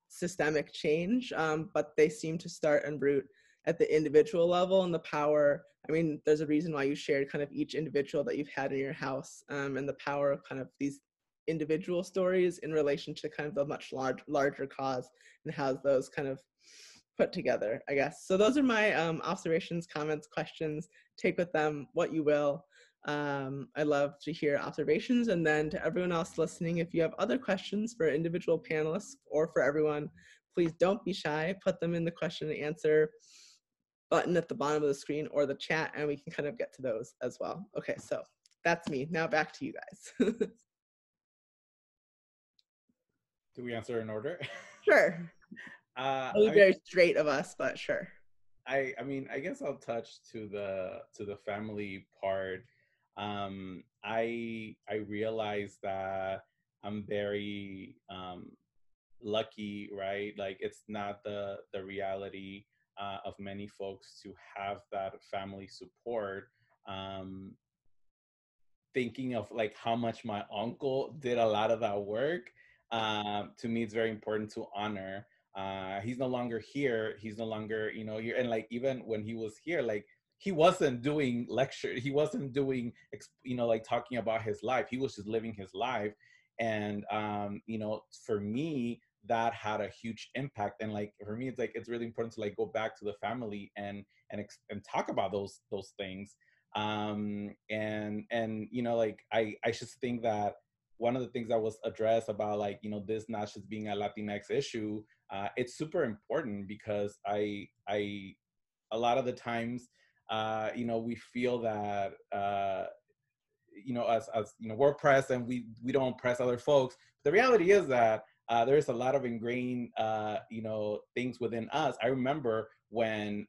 A: systemic change, but they seem to start and root at the individual level, and the power, I mean, there's a reason why you shared kind of each individual that you've had in your house, and the power of kind of these individual stories in relation to kind of the much larger cause, and how those kind of put together, I guess. So those are my observations, comments, questions. Take with them what you will. I'd love to hear observations. And then to everyone else listening, if you have other questions for individual panelists or for everyone, please don't be shy. Put them in the question and answer button at the bottom of the screen or the chat, and we can kind of get to those as well. Okay, so that's me. Now back to you guys.
B: Do we answer in order?
A: Sure. It'll be very straight of us, but sure.
B: I mean, I guess I'll touch to the family part. I realize that I'm very lucky, right? Like it's not the reality of many folks to have that family support. Thinking of like how much my uncle did a lot of that work, to me it's very important to honor. He's no longer here, he's no longer, you know, here. And like even when he was here, like he wasn't doing lecture, he wasn't doing, you know, like talking about his life, he was just living his life. And you know, for me that had a huge impact. And like for me it's like it's really important to like go back to the family and talk about those things. And you know, like I just think that one of the things that was addressed about like, you know, this not just being a Latinx issue, it's super important because I a lot of the times, you know, we feel that you know, as you know, we're oppressed and we don't oppress other folks. The reality is that there's a lot of ingrained you know, things within us. I remember when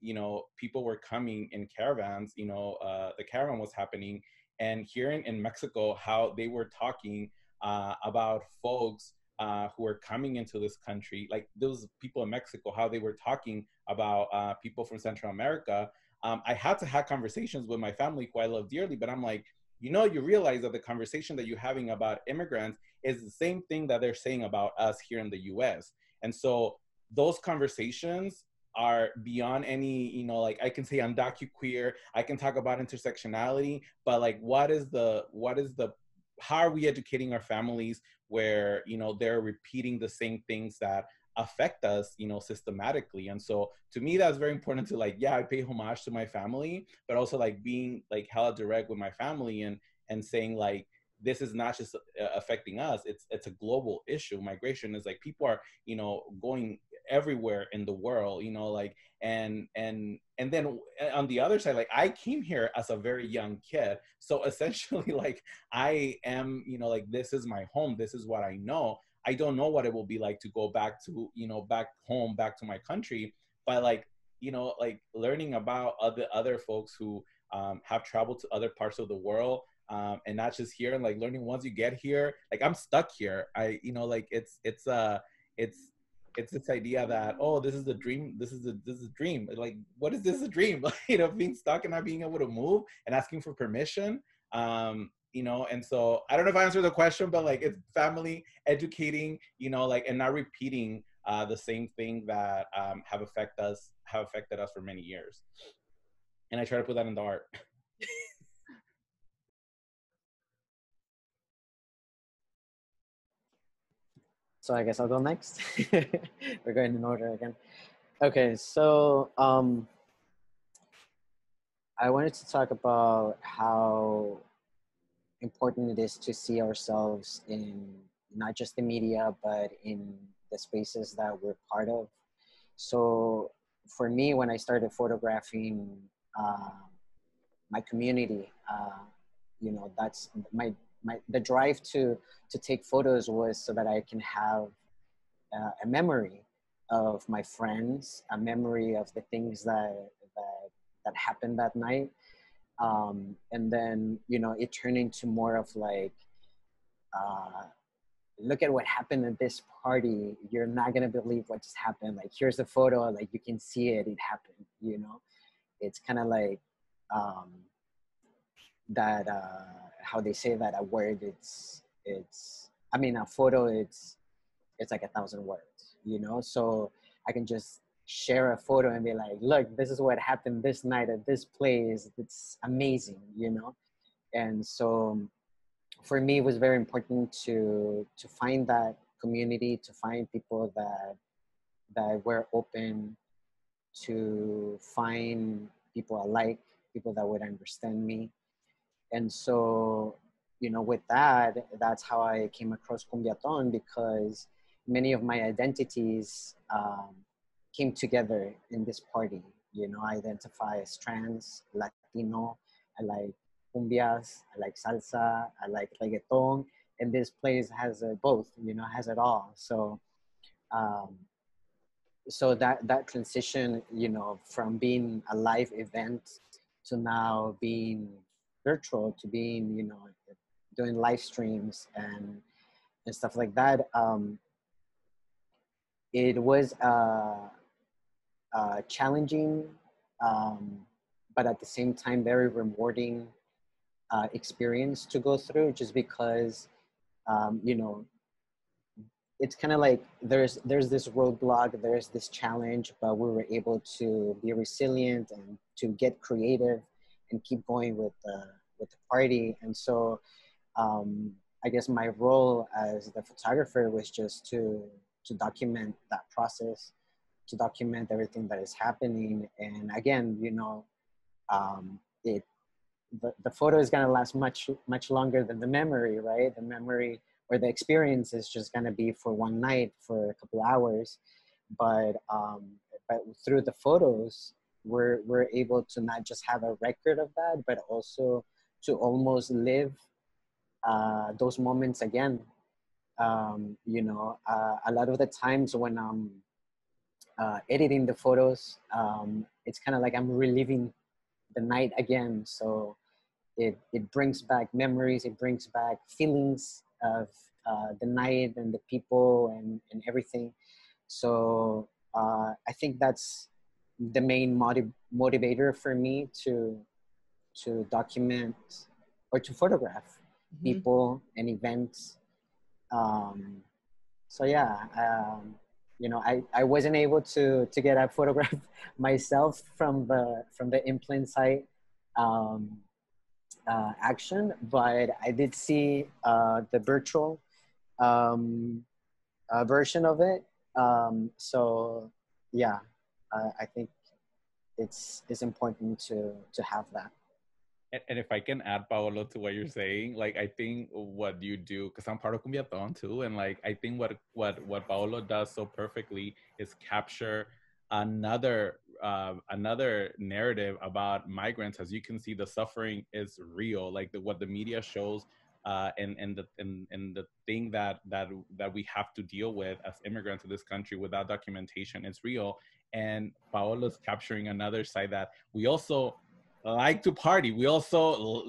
B: you know, people were coming in caravans, you know, the caravan was happening, and hearing in Mexico how they were talking about folks who were coming into this country, like those people in Mexico, how they were talking about people from Central America. I had to have conversations with my family who I love dearly, but I'm like, you know, you realize that the conversation that you're having about immigrants is the same thing that they're saying about us here in the US. And so those conversations are beyond any, you know, like I can say I'm docu-queer, I can talk about intersectionality, but like what is the, how are we educating our families where, you know, they're repeating the same things that affect us, you know, systematically. And so to me, that's very important to like, yeah, I pay homage to my family, but also like being like hella direct with my family and saying like, this is not just affecting us, it's a global issue. Migration is like, people are, you know, going everywhere in the world, you know, like, and then on the other side, like I came here as a very young kid. So essentially like I am, you know, like this is my home, this is what I know. I don't know what it will be like to go back to, you know, back home, back to my country. But like, you know, like learning about other folks who have traveled to other parts of the world, and not just here, and like learning once you get here, like I'm stuck here. I, you know, like it's this idea that, oh, this is the dream, this is a dream. Like, what is this a dream? Like, you know, being stuck and not being able to move and asking for permission. You know, and so I don't know if I answered the question, but like it's family, educating, you know, like, and not repeating the same thing that have affected us for many years. And I try to put that in the art.
C: So I guess I'll go next. We're going in order again. Okay, so I wanted to talk about how important it is to see ourselves in not just the media, but in the spaces that we're part of. So for me, when I started photographing my community, you know, that's the drive to take photos was so that I can have a memory of my friends, a memory of the things that happened that night. And then, you know, it turned into more of like, look at what happened at this party. You're not gonna believe what just happened. Like, here's the photo, like you can see it, it happened, you know? It's kind of like that, how they say that a word, I mean, a photo, it's like 1,000 words, you know? So I can just share a photo and be like, look, this is what happened this night at this place. It's amazing, you know? And so for me, it was very important to find that community, to find people that were open, to find people alike, people that would understand me. And so, you know, with that, that's how I came across Cumbiaton, because many of my identities came together in this party. you know, I identify as trans, Latino, I like cumbias, I like salsa, I like reggaeton, and this place has both, you know, has it all. So um, so that transition, you know, from being a live event to now being virtual, to being, you know, doing live streams and stuff like that, it was challenging, um, but at the same time very rewarding experience to go through, just because you know, it's kind of like there's this roadblock, there's this challenge, but we were able to be resilient and to get creative and keep going with the party. And so I guess my role as the photographer was just to document that process, to document everything that is happening. And again, you know, it the photo is going to last much longer than the memory, right? The memory or the experience is just going to be for one night, for a couple hours, but through the photos we're able to not just have a record of that, but also to almost live those moments again. You know, a lot of the times when I'm editing the photos, it's kind of like I'm reliving the night again. So it brings back memories, it brings back feelings of the night and the people and everything. So I think that's the main motivator for me to document or to photograph people and events. So yeah, you know, I wasn't able to get a photograph myself from the in plain sight action, but I did see the virtual version of it. So yeah, I think it's important to have that.
B: And if I can add, Paolo, to what you're saying, like I think what you do, because I'm part of Cumbiaton too, and like I think what Paolo does so perfectly is capture another another narrative about migrants. As you can see, the suffering is real. Like what the media shows, and the thing that we have to deal with as immigrants in this country without documentation is real. And Paolo's capturing another side that we also like to party. We also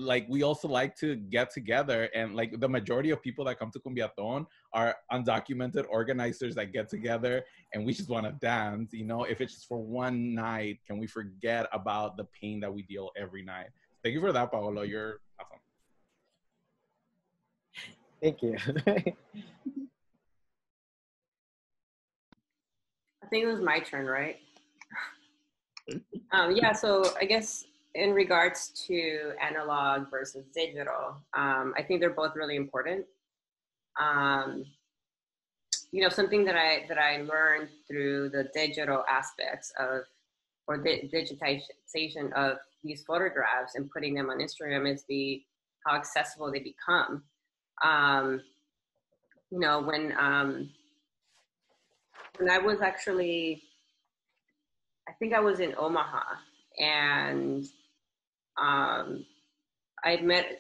B: like to get together, and like the majority of people that come to Cumbiaton are undocumented organizers that get together and we just want to dance. You know, if it's just for one night, can we forget about the pain that we deal every night? Thank you for that, Paolo. You're awesome.
C: Thank you.
D: I think it was my turn, right? Yeah, so I guess in regards to analog versus digital, I think they're both really important. You know, something that I learned through the digital aspects of, or the digitization of these photographs and putting them on Instagram is how accessible they become. You know, when I was actually, I think I was in Omaha, and I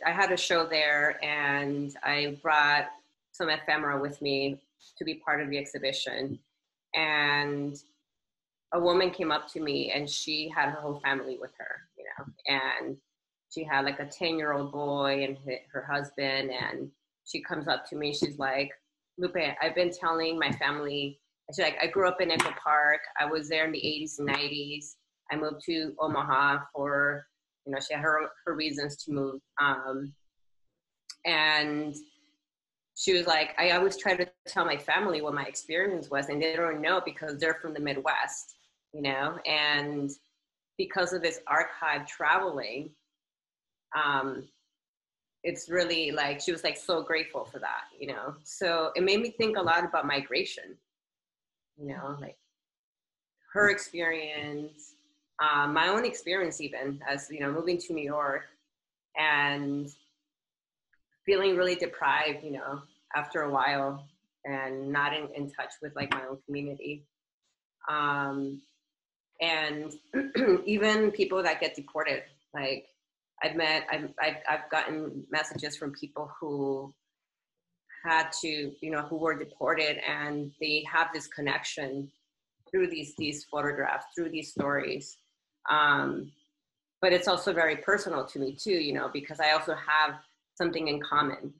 D: had a show there, and I brought some ephemera with me to be part of the exhibition. And a woman came up to me, and she had her whole family with her, you know, and she had like a 10-year-old boy and her husband. And she comes up to me, she's like, Lupe, I've been telling my family, she's like, I grew up in Echo Park. I was there in the 80s and 90s. I moved to Omaha for, you know, she had her reasons to move. And she was like, I always try to tell my family what my experience was, and they don't know because they're from the Midwest, you know? And because of this archive traveling, it's really like, she was like so grateful for that, you know? So it made me think a lot about migration, you know, like her experience, my own experience even, as, you know, moving to New York and feeling really deprived, you know, after a while, and not in touch with like my own community. And even people that get deported, like I've gotten messages from people who had to, who were deported, and they have this connection through these photographs, through these stories. But it's also very personal to me too, because I also have something in common.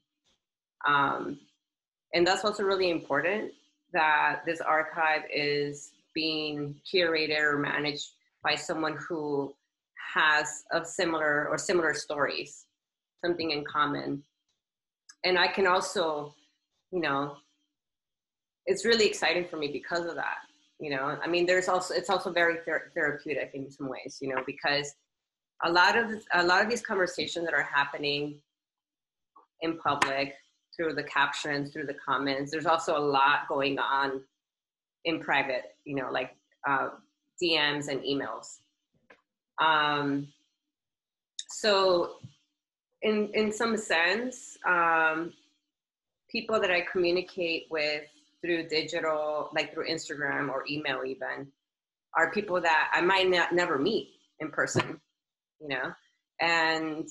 D: And that's also really important, that this archive is being curated or managed by someone who has similar stories, something in common. And I can also, it's really exciting for me because of that. I mean, it's also very therapeutic in some ways, because a lot of these conversations that are happening in public, through the captions, through the comments, there's also a lot going on in private, like DMs and emails. So in some sense, people that I communicate with through digital, like through Instagram or email even, are people that I might never meet in person, and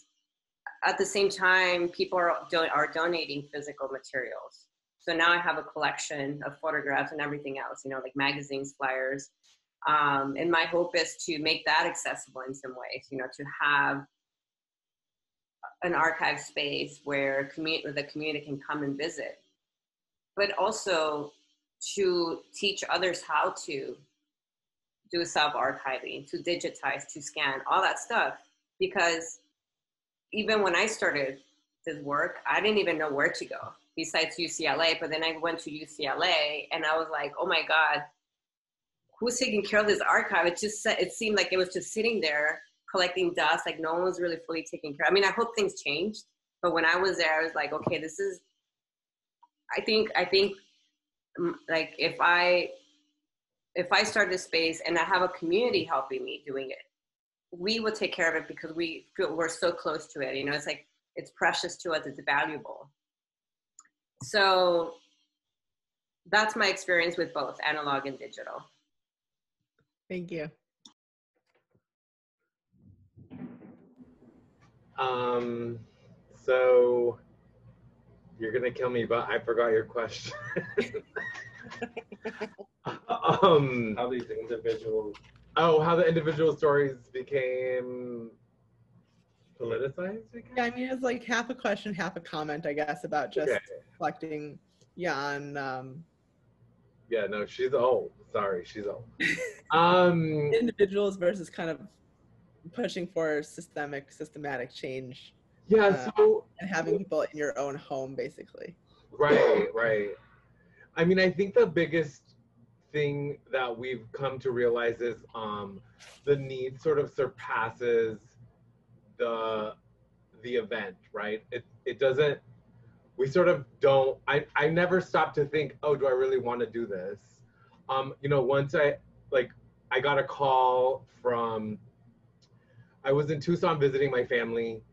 D: at the same time, people are donating physical materials. So now I have a collection of photographs and everything else, like magazines, flyers. And my hope is to make that accessible in some ways, to have an archive space where the community can come and visit, but also to teach others how to do self-archiving, to digitize, to scan, all that stuff. Because even when I started this work, I didn't even know where to go besides UCLA. But then I went to UCLA and I was like, oh my God, who's taking care of this archive? It seemed like it was just sitting there collecting dust. Like no one was really fully taking care. I mean, I hope things changed, but when I was there, I was like, okay, I think like if I start this space and I have a community helping me doing it, we will take care of it because we're so close to it. It's like, it's precious to us, it's valuable. So that's my experience with both analog and digital.
A: Thank you.
F: So you're gonna kill me, but I forgot your question.
E: How these individuals.
F: Oh, how the individual stories became politicized?
A: Yeah, I mean, it's like half a question, half a comment, I guess, about just reflecting, on.
F: Yeah, no, she's old. Sorry, she's old.
A: Individuals versus kind of pushing for systematic change.
F: Yeah, so
A: and having people in your own home, basically.
F: Right. I mean, I think the biggest thing that we've come to realize is the need sort of surpasses the event, right? It doesn't, we sort of don't, I never stopped to think, oh, do I really want to do this? Once I got a call from, I was in Tucson visiting my family,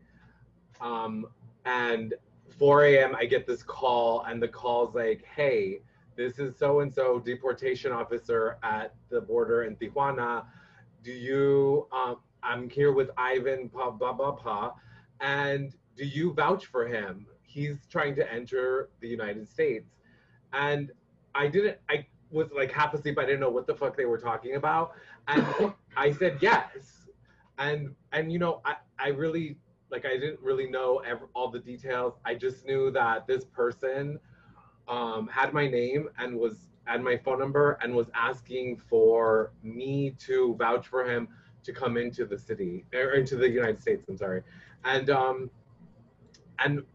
F: and 4 a.m. I get this call, and the call's like, hey, this is so-and-so deportation officer at the border in Tijuana. Do you, I'm here with Ivan, blah, blah, blah, blah, and do you vouch for him? He's trying to enter the United States. And I was like half asleep. I didn't know what the fuck they were talking about. And I said yes. And I really, like, I didn't really know all the details. I just knew that this person had my name and had my phone number and was asking for me to vouch for him to come into the city, or into the United States, I'm sorry. And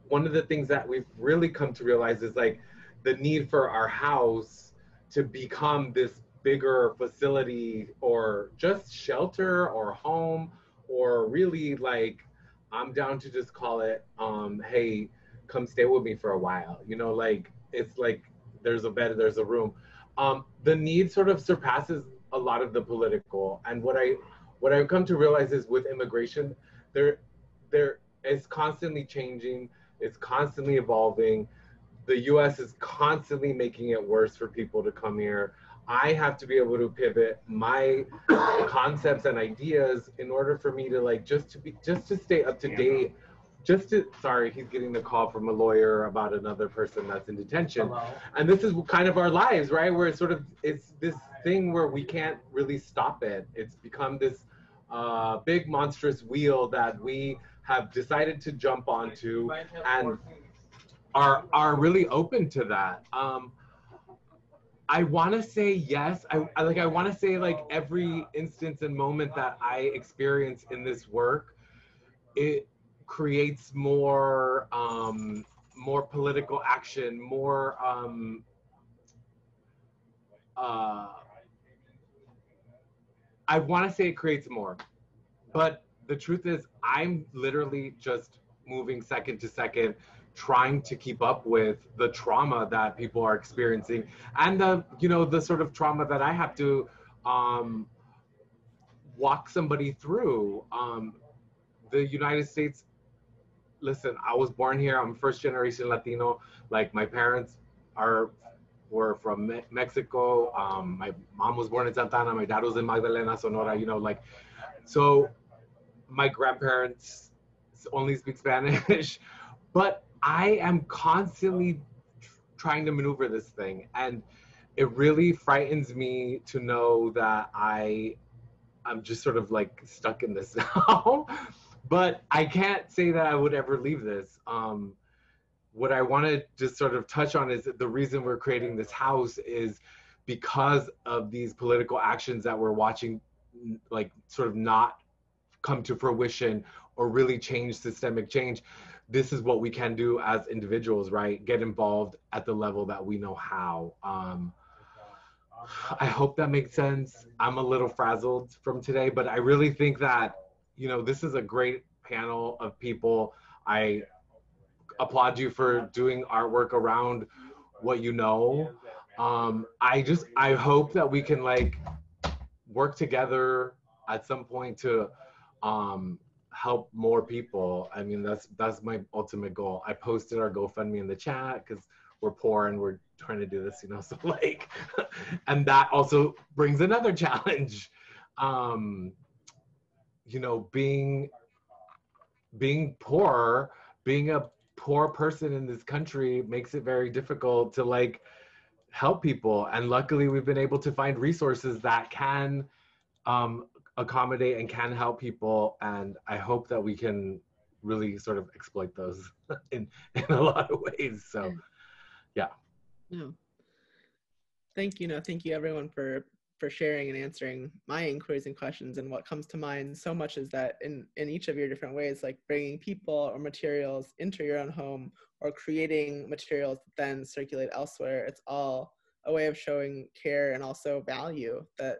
F: one of the things that we've really come to realize is like the need for our house to become this bigger facility or just shelter or home, or really like, I'm down to just call it, hey, come stay with me for a while. Like, it's like, there's a bed, there's a room. The need sort of surpasses a lot of the political. And what I've come to realize is with immigration, there is constantly changing, it's constantly evolving. The US is constantly making it worse for people to come here. I have to be able to pivot my concepts and ideas in order for me to like just to stay up to date. Sorry, he's getting the call from a lawyer about another person that's in detention. Hello. And this is kind of our lives, right? Where it's this thing where we can't really stop it. It's become this big monstrous wheel that we have decided to jump onto and are really open to that. I want to say yes. I want to say like every instance and moment that I experience in this work, it creates more more political action, more I want to say it creates more, but the truth is I'm literally just moving second to second, trying to keep up with the trauma that people are experiencing and the sort of trauma that I have to walk somebody through. The United States, listen, I was born here. I'm first generation Latino. Like my parents were from Mexico. My mom was born in Santana. My dad was in Magdalena, Sonora, like, so my grandparents only speak Spanish, but I am constantly trying to maneuver this thing. And it really frightens me to know that I'm just sort of like stuck in this now. But I can't say that I would ever leave this. What I want to just sort of touch on is that the reason we're creating this house is because of these political actions that we're watching, like sort of not come to fruition or really change systemic change. This is what we can do as individuals, right? Get involved at the level that we know how. I hope that makes sense. I'm a little frazzled from today, but I really think that, this is a great panel of people. I applaud you for doing artwork around what you know. I hope that we can like work together at some point to help more people. I mean, that's my ultimate goal. I posted our GoFundMe in the chat because we're poor and we're trying to do this, so like, and that also brings another challenge. Being poor, being a poor person in this country makes it very difficult to like help people. And luckily we've been able to find resources that can accommodate and can help people. And I hope that we can really sort of exploit those in a lot of ways. So yeah.
A: No. Thank you everyone for sharing and answering my inquiries and questions. And what comes to mind so much is that in each of your different ways, like bringing people or materials into your own home or creating materials that then circulate elsewhere, it's all a way of showing care and also value, that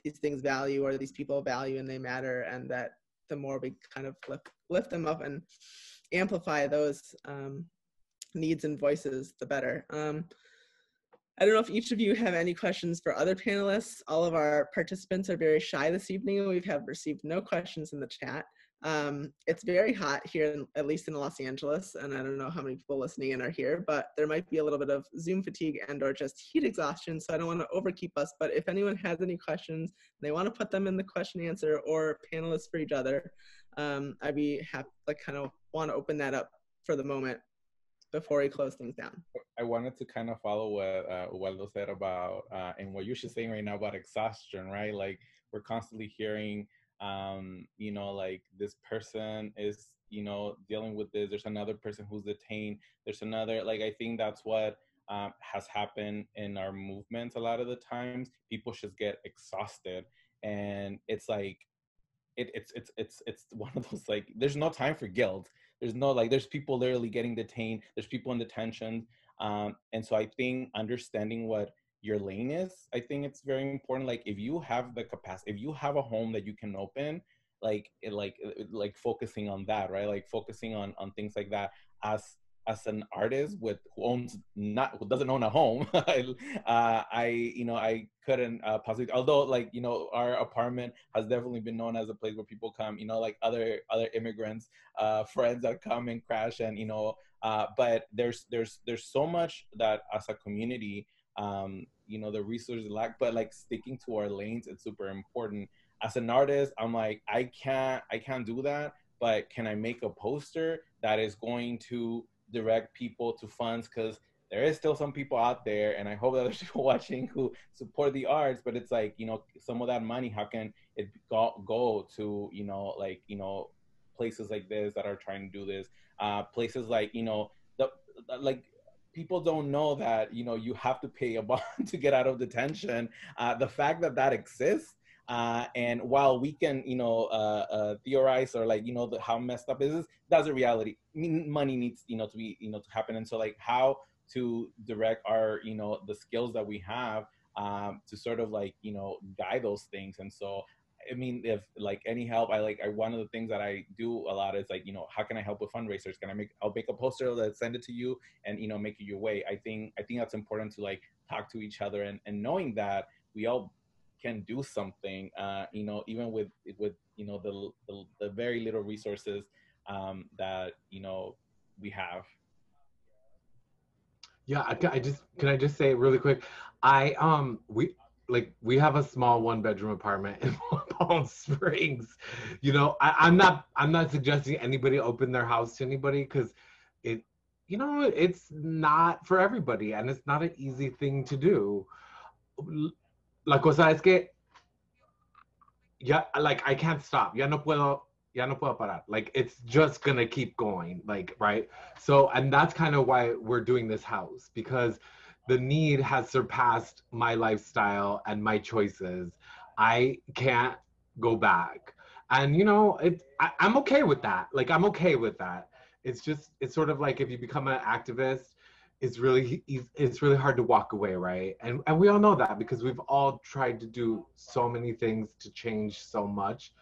A: these things value or these people value and they matter, and that the more we kind of lift them up and amplify those needs and voices, the better. I don't know if each of you have any questions for other panelists. All of our participants are very shy this evening, and we have received no questions in the chat. It's very hot here, at least in Los Angeles, and I don't know how many people listening in are here, but there might be a little bit of Zoom fatigue and or just heat exhaustion, so I don't want to overkeep us. But if anyone has any questions, they want to put them in the question and answer or panelists for each other, I'd be happy, like kind of want to open that up for the moment before we close things down.
B: I wanted to kind of follow what Waldo said about, and what you're saying right now about exhaustion, right? Like we're constantly hearing, like this person is, dealing with this. There's another person who's detained. There's another, like, I think that's what has happened in our movements a lot of the times. People just get exhausted, and it's like, it's one of those, like, there's no time for guilt. There's no, like, there's people literally getting detained. There's people in detention. And so I think understanding what your lane is, I think it's very important. Like if you have the capacity, if you have a home that you can open, like focusing on that, right? Like focusing on things like that as an artist who doesn't own a home. I couldn't possibly, although like, our apartment has definitely been known as a place where people come, like other immigrants, friends that come and crash, and but there's so much that as a community you know, the resources lack, but like sticking to our lanes, it's super important. As an artist, I'm like, I can't do that, but can I make a poster that is going to direct people to funds? Because there is still some people out there, and I hope that there's people watching who support the arts, but it's like, you know, some of that money, how can it go to, you know, like, you know, places like this that are trying to do this, places like, you know, like people don't know that, you know, you have to pay a bond to get out of detention. The fact that that exists, and while we can, you know, theorize or like, you know, how messed up is this, that's a reality. I mean, money needs, you know, to be, you know, to happen. And so like how to direct our, you know, the skills that we have, to sort of like, you know, guide those things. And so I mean, if like any help, one of the things that I do a lot is like, you know, how can I help with fundraisers? I'll make a poster that send it to you and, you know, make it your way. I think that's important to like talk to each other, and knowing that we all can do something, you know, even with, you know, the very little resources, that, you know, we have.
F: Yeah, can I just say really quick? We have a small 1-bedroom apartment in Palm Springs. You know, I'm not suggesting anybody open their house to anybody, because it, you know, it's not for everybody, and it's not an easy thing to do. La cosa es que ya, like, I can't stop. Ya no puedo parar. Like, it's just gonna keep going, like, right? So, and that's kind of why we're doing this house, because the need has surpassed my lifestyle and my choices. I can't go back. And, you know, I'm okay with that. Like, I'm okay with that. It's just, it's sort of like if you become an activist, it's really hard to walk away, right? And we all know that, because we've all tried to do so many things to change so much.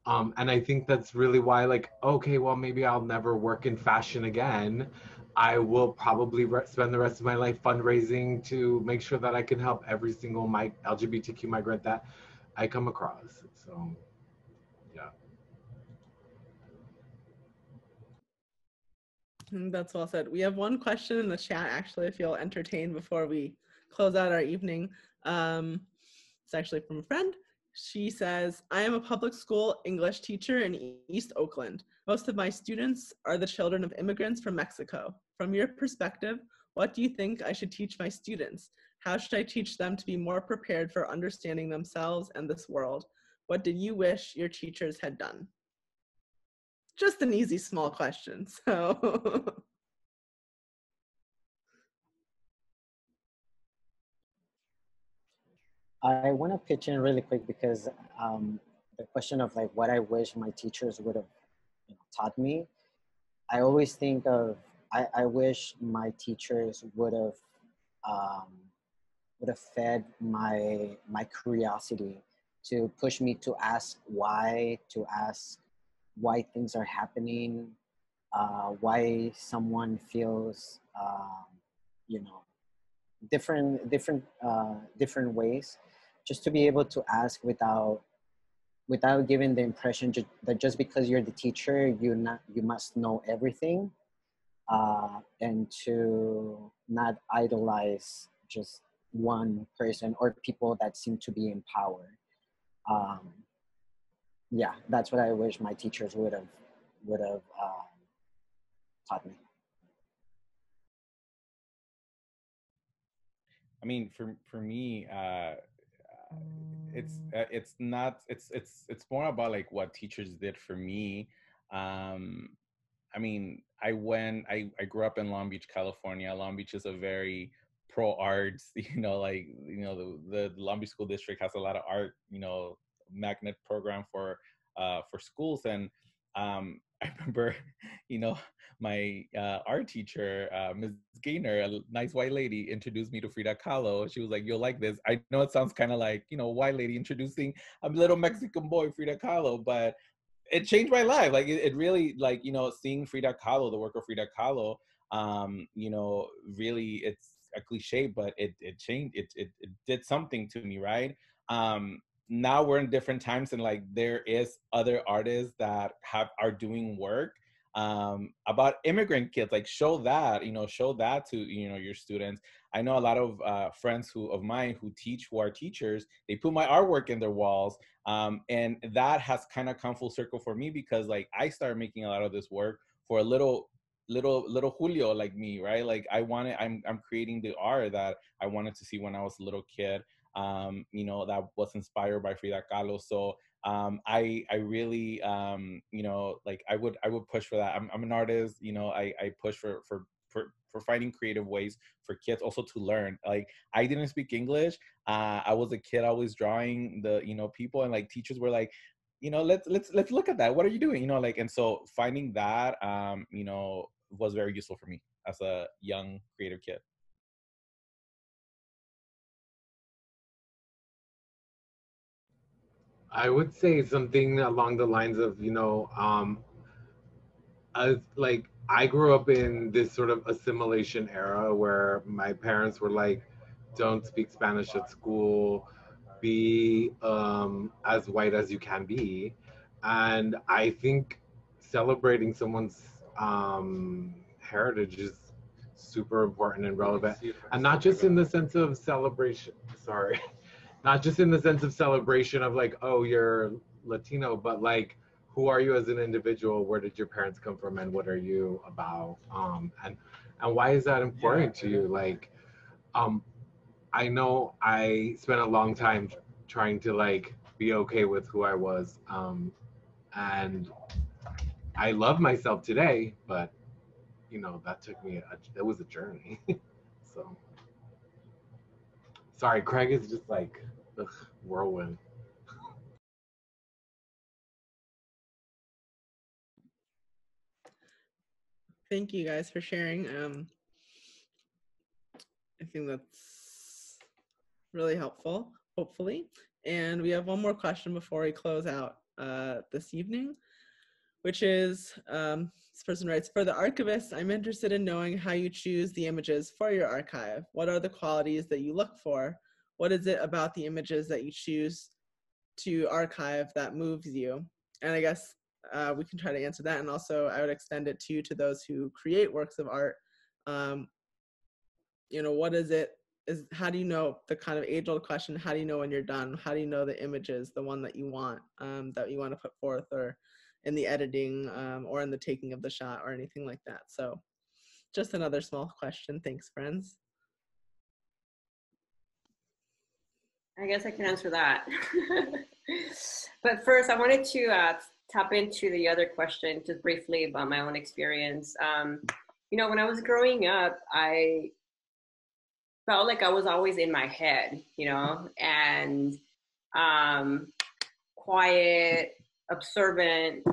F: And I think that's really why, like, okay, well, maybe I'll never work in fashion again. I will probably spend the rest of my life fundraising to make sure that I can help every single LGBTQ migrant that I come across. So, yeah.
A: That's well said. We have one question in the chat, actually, if you'll entertain before we close out our evening. It's actually from a friend. She says, I am a public school English teacher in East Oakland. Most of my students are the children of immigrants from Mexico. From your perspective, what do you think I should teach my students? How should I teach them to be more prepared for understanding themselves and this world? What did you wish your teachers had done? Just an easy, small question. So
C: I want to pitch in really quick, because the question of like what I wish my teachers would have, you know, taught me. I always think of, I wish my teachers um, would have fed my curiosity, to push me to ask why things are happening, why someone feels, you know, different ways, just to be able to ask without giving the impression that just because you're the teacher, you must know everything, and to not idolize just one person or people that seem to be in power. Um, yeah, that's what I wish my teachers would have taught me.
B: I mean, for me, it's not, it's more about like what teachers did for me. I mean, I grew up in Long Beach, California. Long Beach is a very pro arts, you know, like, you know, the Long Beach School District has a lot of art, you know, magnet program for schools. And I remember, you know, my art teacher, Ms. Gaynor, a nice white lady, introduced me to Frida Kahlo. She was like, "You'll like this." I know it sounds kind of like, you know, white lady introducing a little Mexican boy, Frida Kahlo, but it changed my life. Like it really, like, you know, seeing Frida Kahlo, the work of Frida Kahlo, you know, really, it's a cliche, but it changed, it did something to me, right? Now we're in different times, and like there is other artists that are doing work about immigrant kids. Like show that, you know, show that to, you know, your students. I know a lot of friends of mine who are teachers, they put my artwork in their walls. And that has kind of come full circle for me, because like I started making a lot of this work for a little Julio like me, right? Like I'm creating the art that I wanted to see when I was a little kid, that was inspired by Frida Kahlo. So I really, like I would push for that. I'm an artist, I push for finding creative ways for kids also to learn. Like I didn't speak English. I was a kid always drawing the, people, and like teachers were like, let's look at that. What are you doing? Like, and so finding that, was very useful for me as a young creative kid.
F: I would say something along the lines of, like I grew up in this sort of assimilation era where my parents were like, don't speak Spanish at school, be as white as you can be. And I think celebrating someone's heritage is super important and relevant. And not just in the sense of celebration, sorry, not just in the sense of celebration of like, oh, you're Latino, but like, who are you as an individual? Where did your parents come from, and what are you about? And why is that important to you? Like, I know I spent a long time trying to like be okay with who I was, and I love myself today, but that took me. It was a journey. So, sorry, Craig is just like whirlwind.
A: Thank you guys for sharing. I think that's really helpful, hopefully. And we have one more question before we close out this evening, which is, this person writes, for the archivist, I'm interested in knowing how you choose the images for your archive. What are the qualities that you look for? What is it about the images that you choose to archive that moves you? And I guess we can try to answer that. And also I would extend it to those who create works of art. What is it? How do you know, the kind of age-old question, how do you know when you're done? How do you know the image is the one that you want to put forth, or in the editing, or in the taking of the shot, or anything like that? So just another small question. Thanks, friends.
D: I guess I can answer that. But first, I wanted to tap into the other question just briefly about my own experience. When I was growing up, I felt like I was always in my head, and quiet, observant,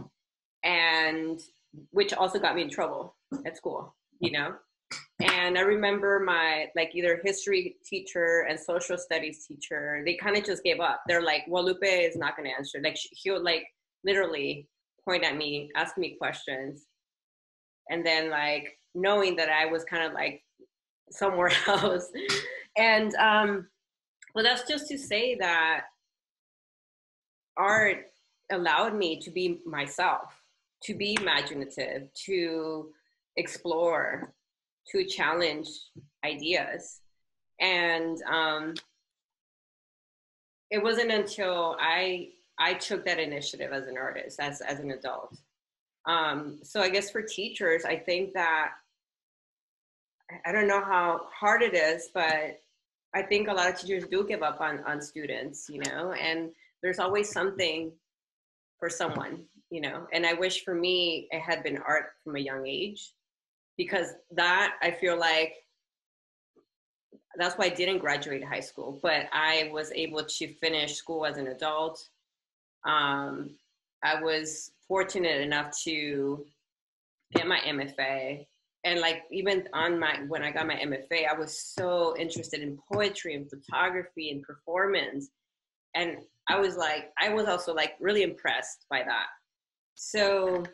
D: and which also got me in trouble at school, And I remember my either history teacher and social studies teacher, they kind of just gave up. They're like, well, Lupe is not going to answer. Like he'll literally point at me, ask me questions. And then knowing that I was kind of somewhere else. And well, that's just to say that art allowed me to be myself, to be imaginative, to explore, to challenge ideas. And it wasn't until I took that initiative as an artist, as an adult. So I guess for teachers, I think that, I don't know how hard it is, but I think a lot of teachers do give up on students, and there's always something for someone, and I wish for me, it had been art from a young age, because that, I feel like, that's why I didn't graduate high school, but I was able to finish school as an adult. I was fortunate enough to get my MFA. And even when I got my MFA, I was so interested in poetry and photography and performance. And I was also really impressed by that. So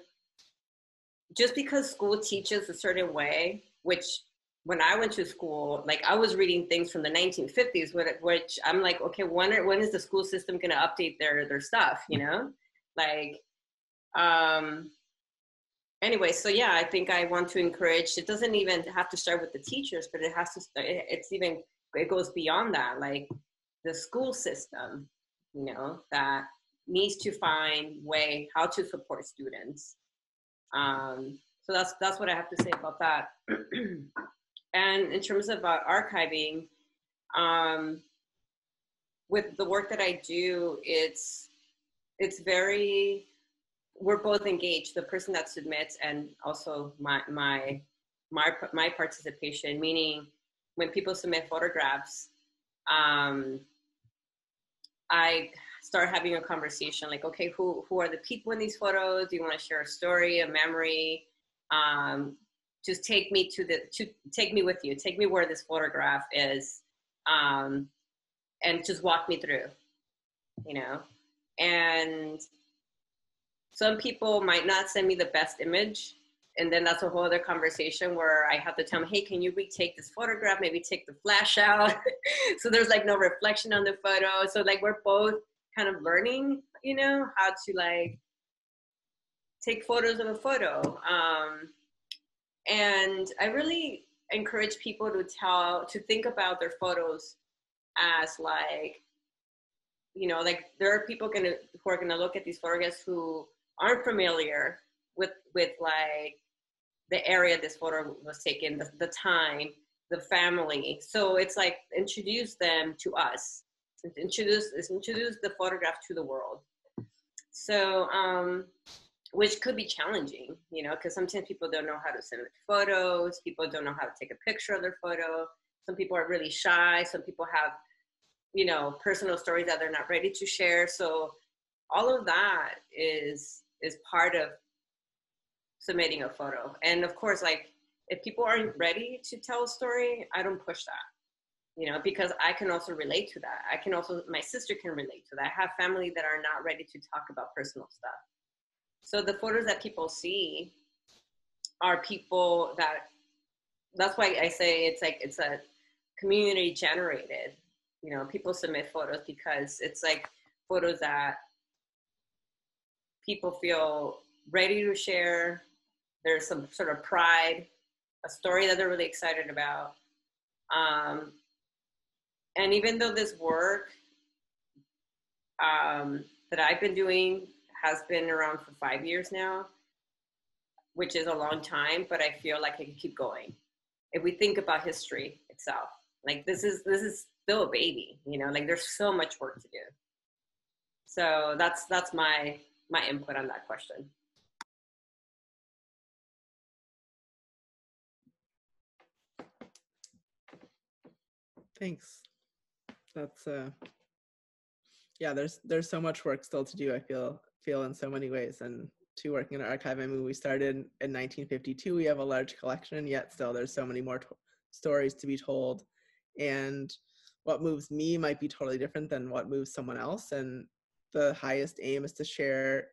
D: just because school teaches a certain way, which when I went to school, I was reading things from the 1950s, which I'm like, okay, when is the school system going to update their stuff, anyway, so yeah, I think I want to encourage, it doesn't even have to start with the teachers, but it has to start, it goes beyond that, like the school system, you know, that needs to find way how to support students. So that's what I have to say about that. And in terms of archiving, with the work that I do, it's very, we're both engaged, the person that submits and also my participation, meaning when people submit photographs, I start having a conversation like, okay, who are the people in these photos? Do you want to share a story, a memory? Just take me take me with you, take me where this photograph is, and just walk me through, you know? And some people might not send me the best image. And then that's a whole other conversation where I have to tell them, hey, can you retake this photograph? Maybe take the flash out. So there's like no reflection on the photo. So like we're both kind of learning, you know, how to like take photos of a photo. And I really encourage people to think about their photos as like, you know, like there are people who are gonna look at these photographs who aren't familiar with like the area this photo was taken, the time, the family. So it's like introduce them to us, introduce the photograph to the world. So, which could be challenging, you know, because sometimes people don't know how to submit photos, people don't know how to take a picture of their photo. Some people are really shy. Some people have, you know, personal stories that they're not ready to share. So all of that is part of submitting a photo. And of course, like if people aren't ready to tell a story, I don't push that, you know, because I can also relate to that. My sister can relate to that. I have family that are not ready to talk about personal stuff. So the photos that people see are people that's why I say it's a community generated, you know, people submit photos because it's like photos that people feel ready to share. There's some sort of pride, a story that they're really excited about. And even though this work that I've been doing has been around for 5 years now, which is a long time, but I feel like I can keep going. If we think about history itself, like this is still a baby, you know, like there's so much work to do. So that's my input on that question.
A: Thanks. That's yeah, there's so much work still to do, I feel in so many ways. And to working in an archive, I mean, we started in 1952, we have a large collection, and yet still there's so many more stories to be told. And what moves me might be totally different than what moves someone else. And the highest aim is to share,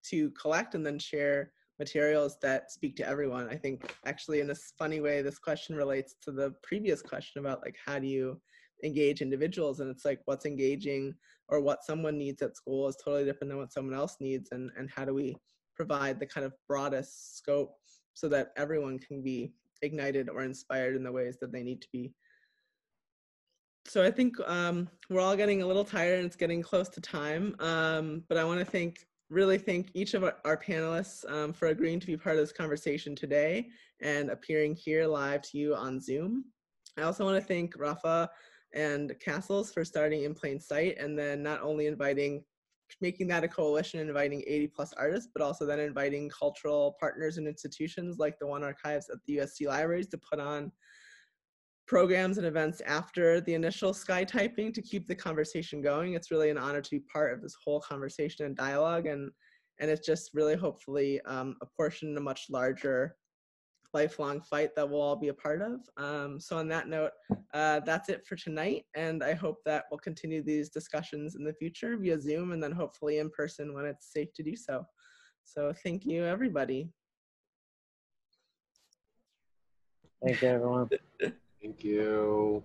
A: to collect and then share materials that speak to everyone. I think actually in this funny way, this question relates to the previous question about like, how do you engage individuals? And it's like what's engaging or what someone needs at school is totally different than what someone else needs. And how do we provide the kind of broadest scope so that everyone can be ignited or inspired in the ways that they need to be. So I think we're all getting a little tired and it's getting close to time, but I want to really thank each of our panelists for agreeing to be part of this conversation today and appearing here live to you on Zoom. I also want to thank Rafa and Castles for starting In Plain Sight, and then not only making that a coalition, inviting 80+ artists, but also then inviting cultural partners and institutions like the One Archives at the USC Libraries to put on programs and events after the initial sky typing to keep the conversation going. It's really an honor to be part of this whole conversation and dialogue, and it's just really hopefully a portion in a much larger lifelong fight that we'll all be a part of. So on that note, that's it for tonight, and I hope that we'll continue these discussions in the future via Zoom and then hopefully in person when it's safe to do so. So thank you, everybody.
C: Thank you, everyone.
F: Thank you.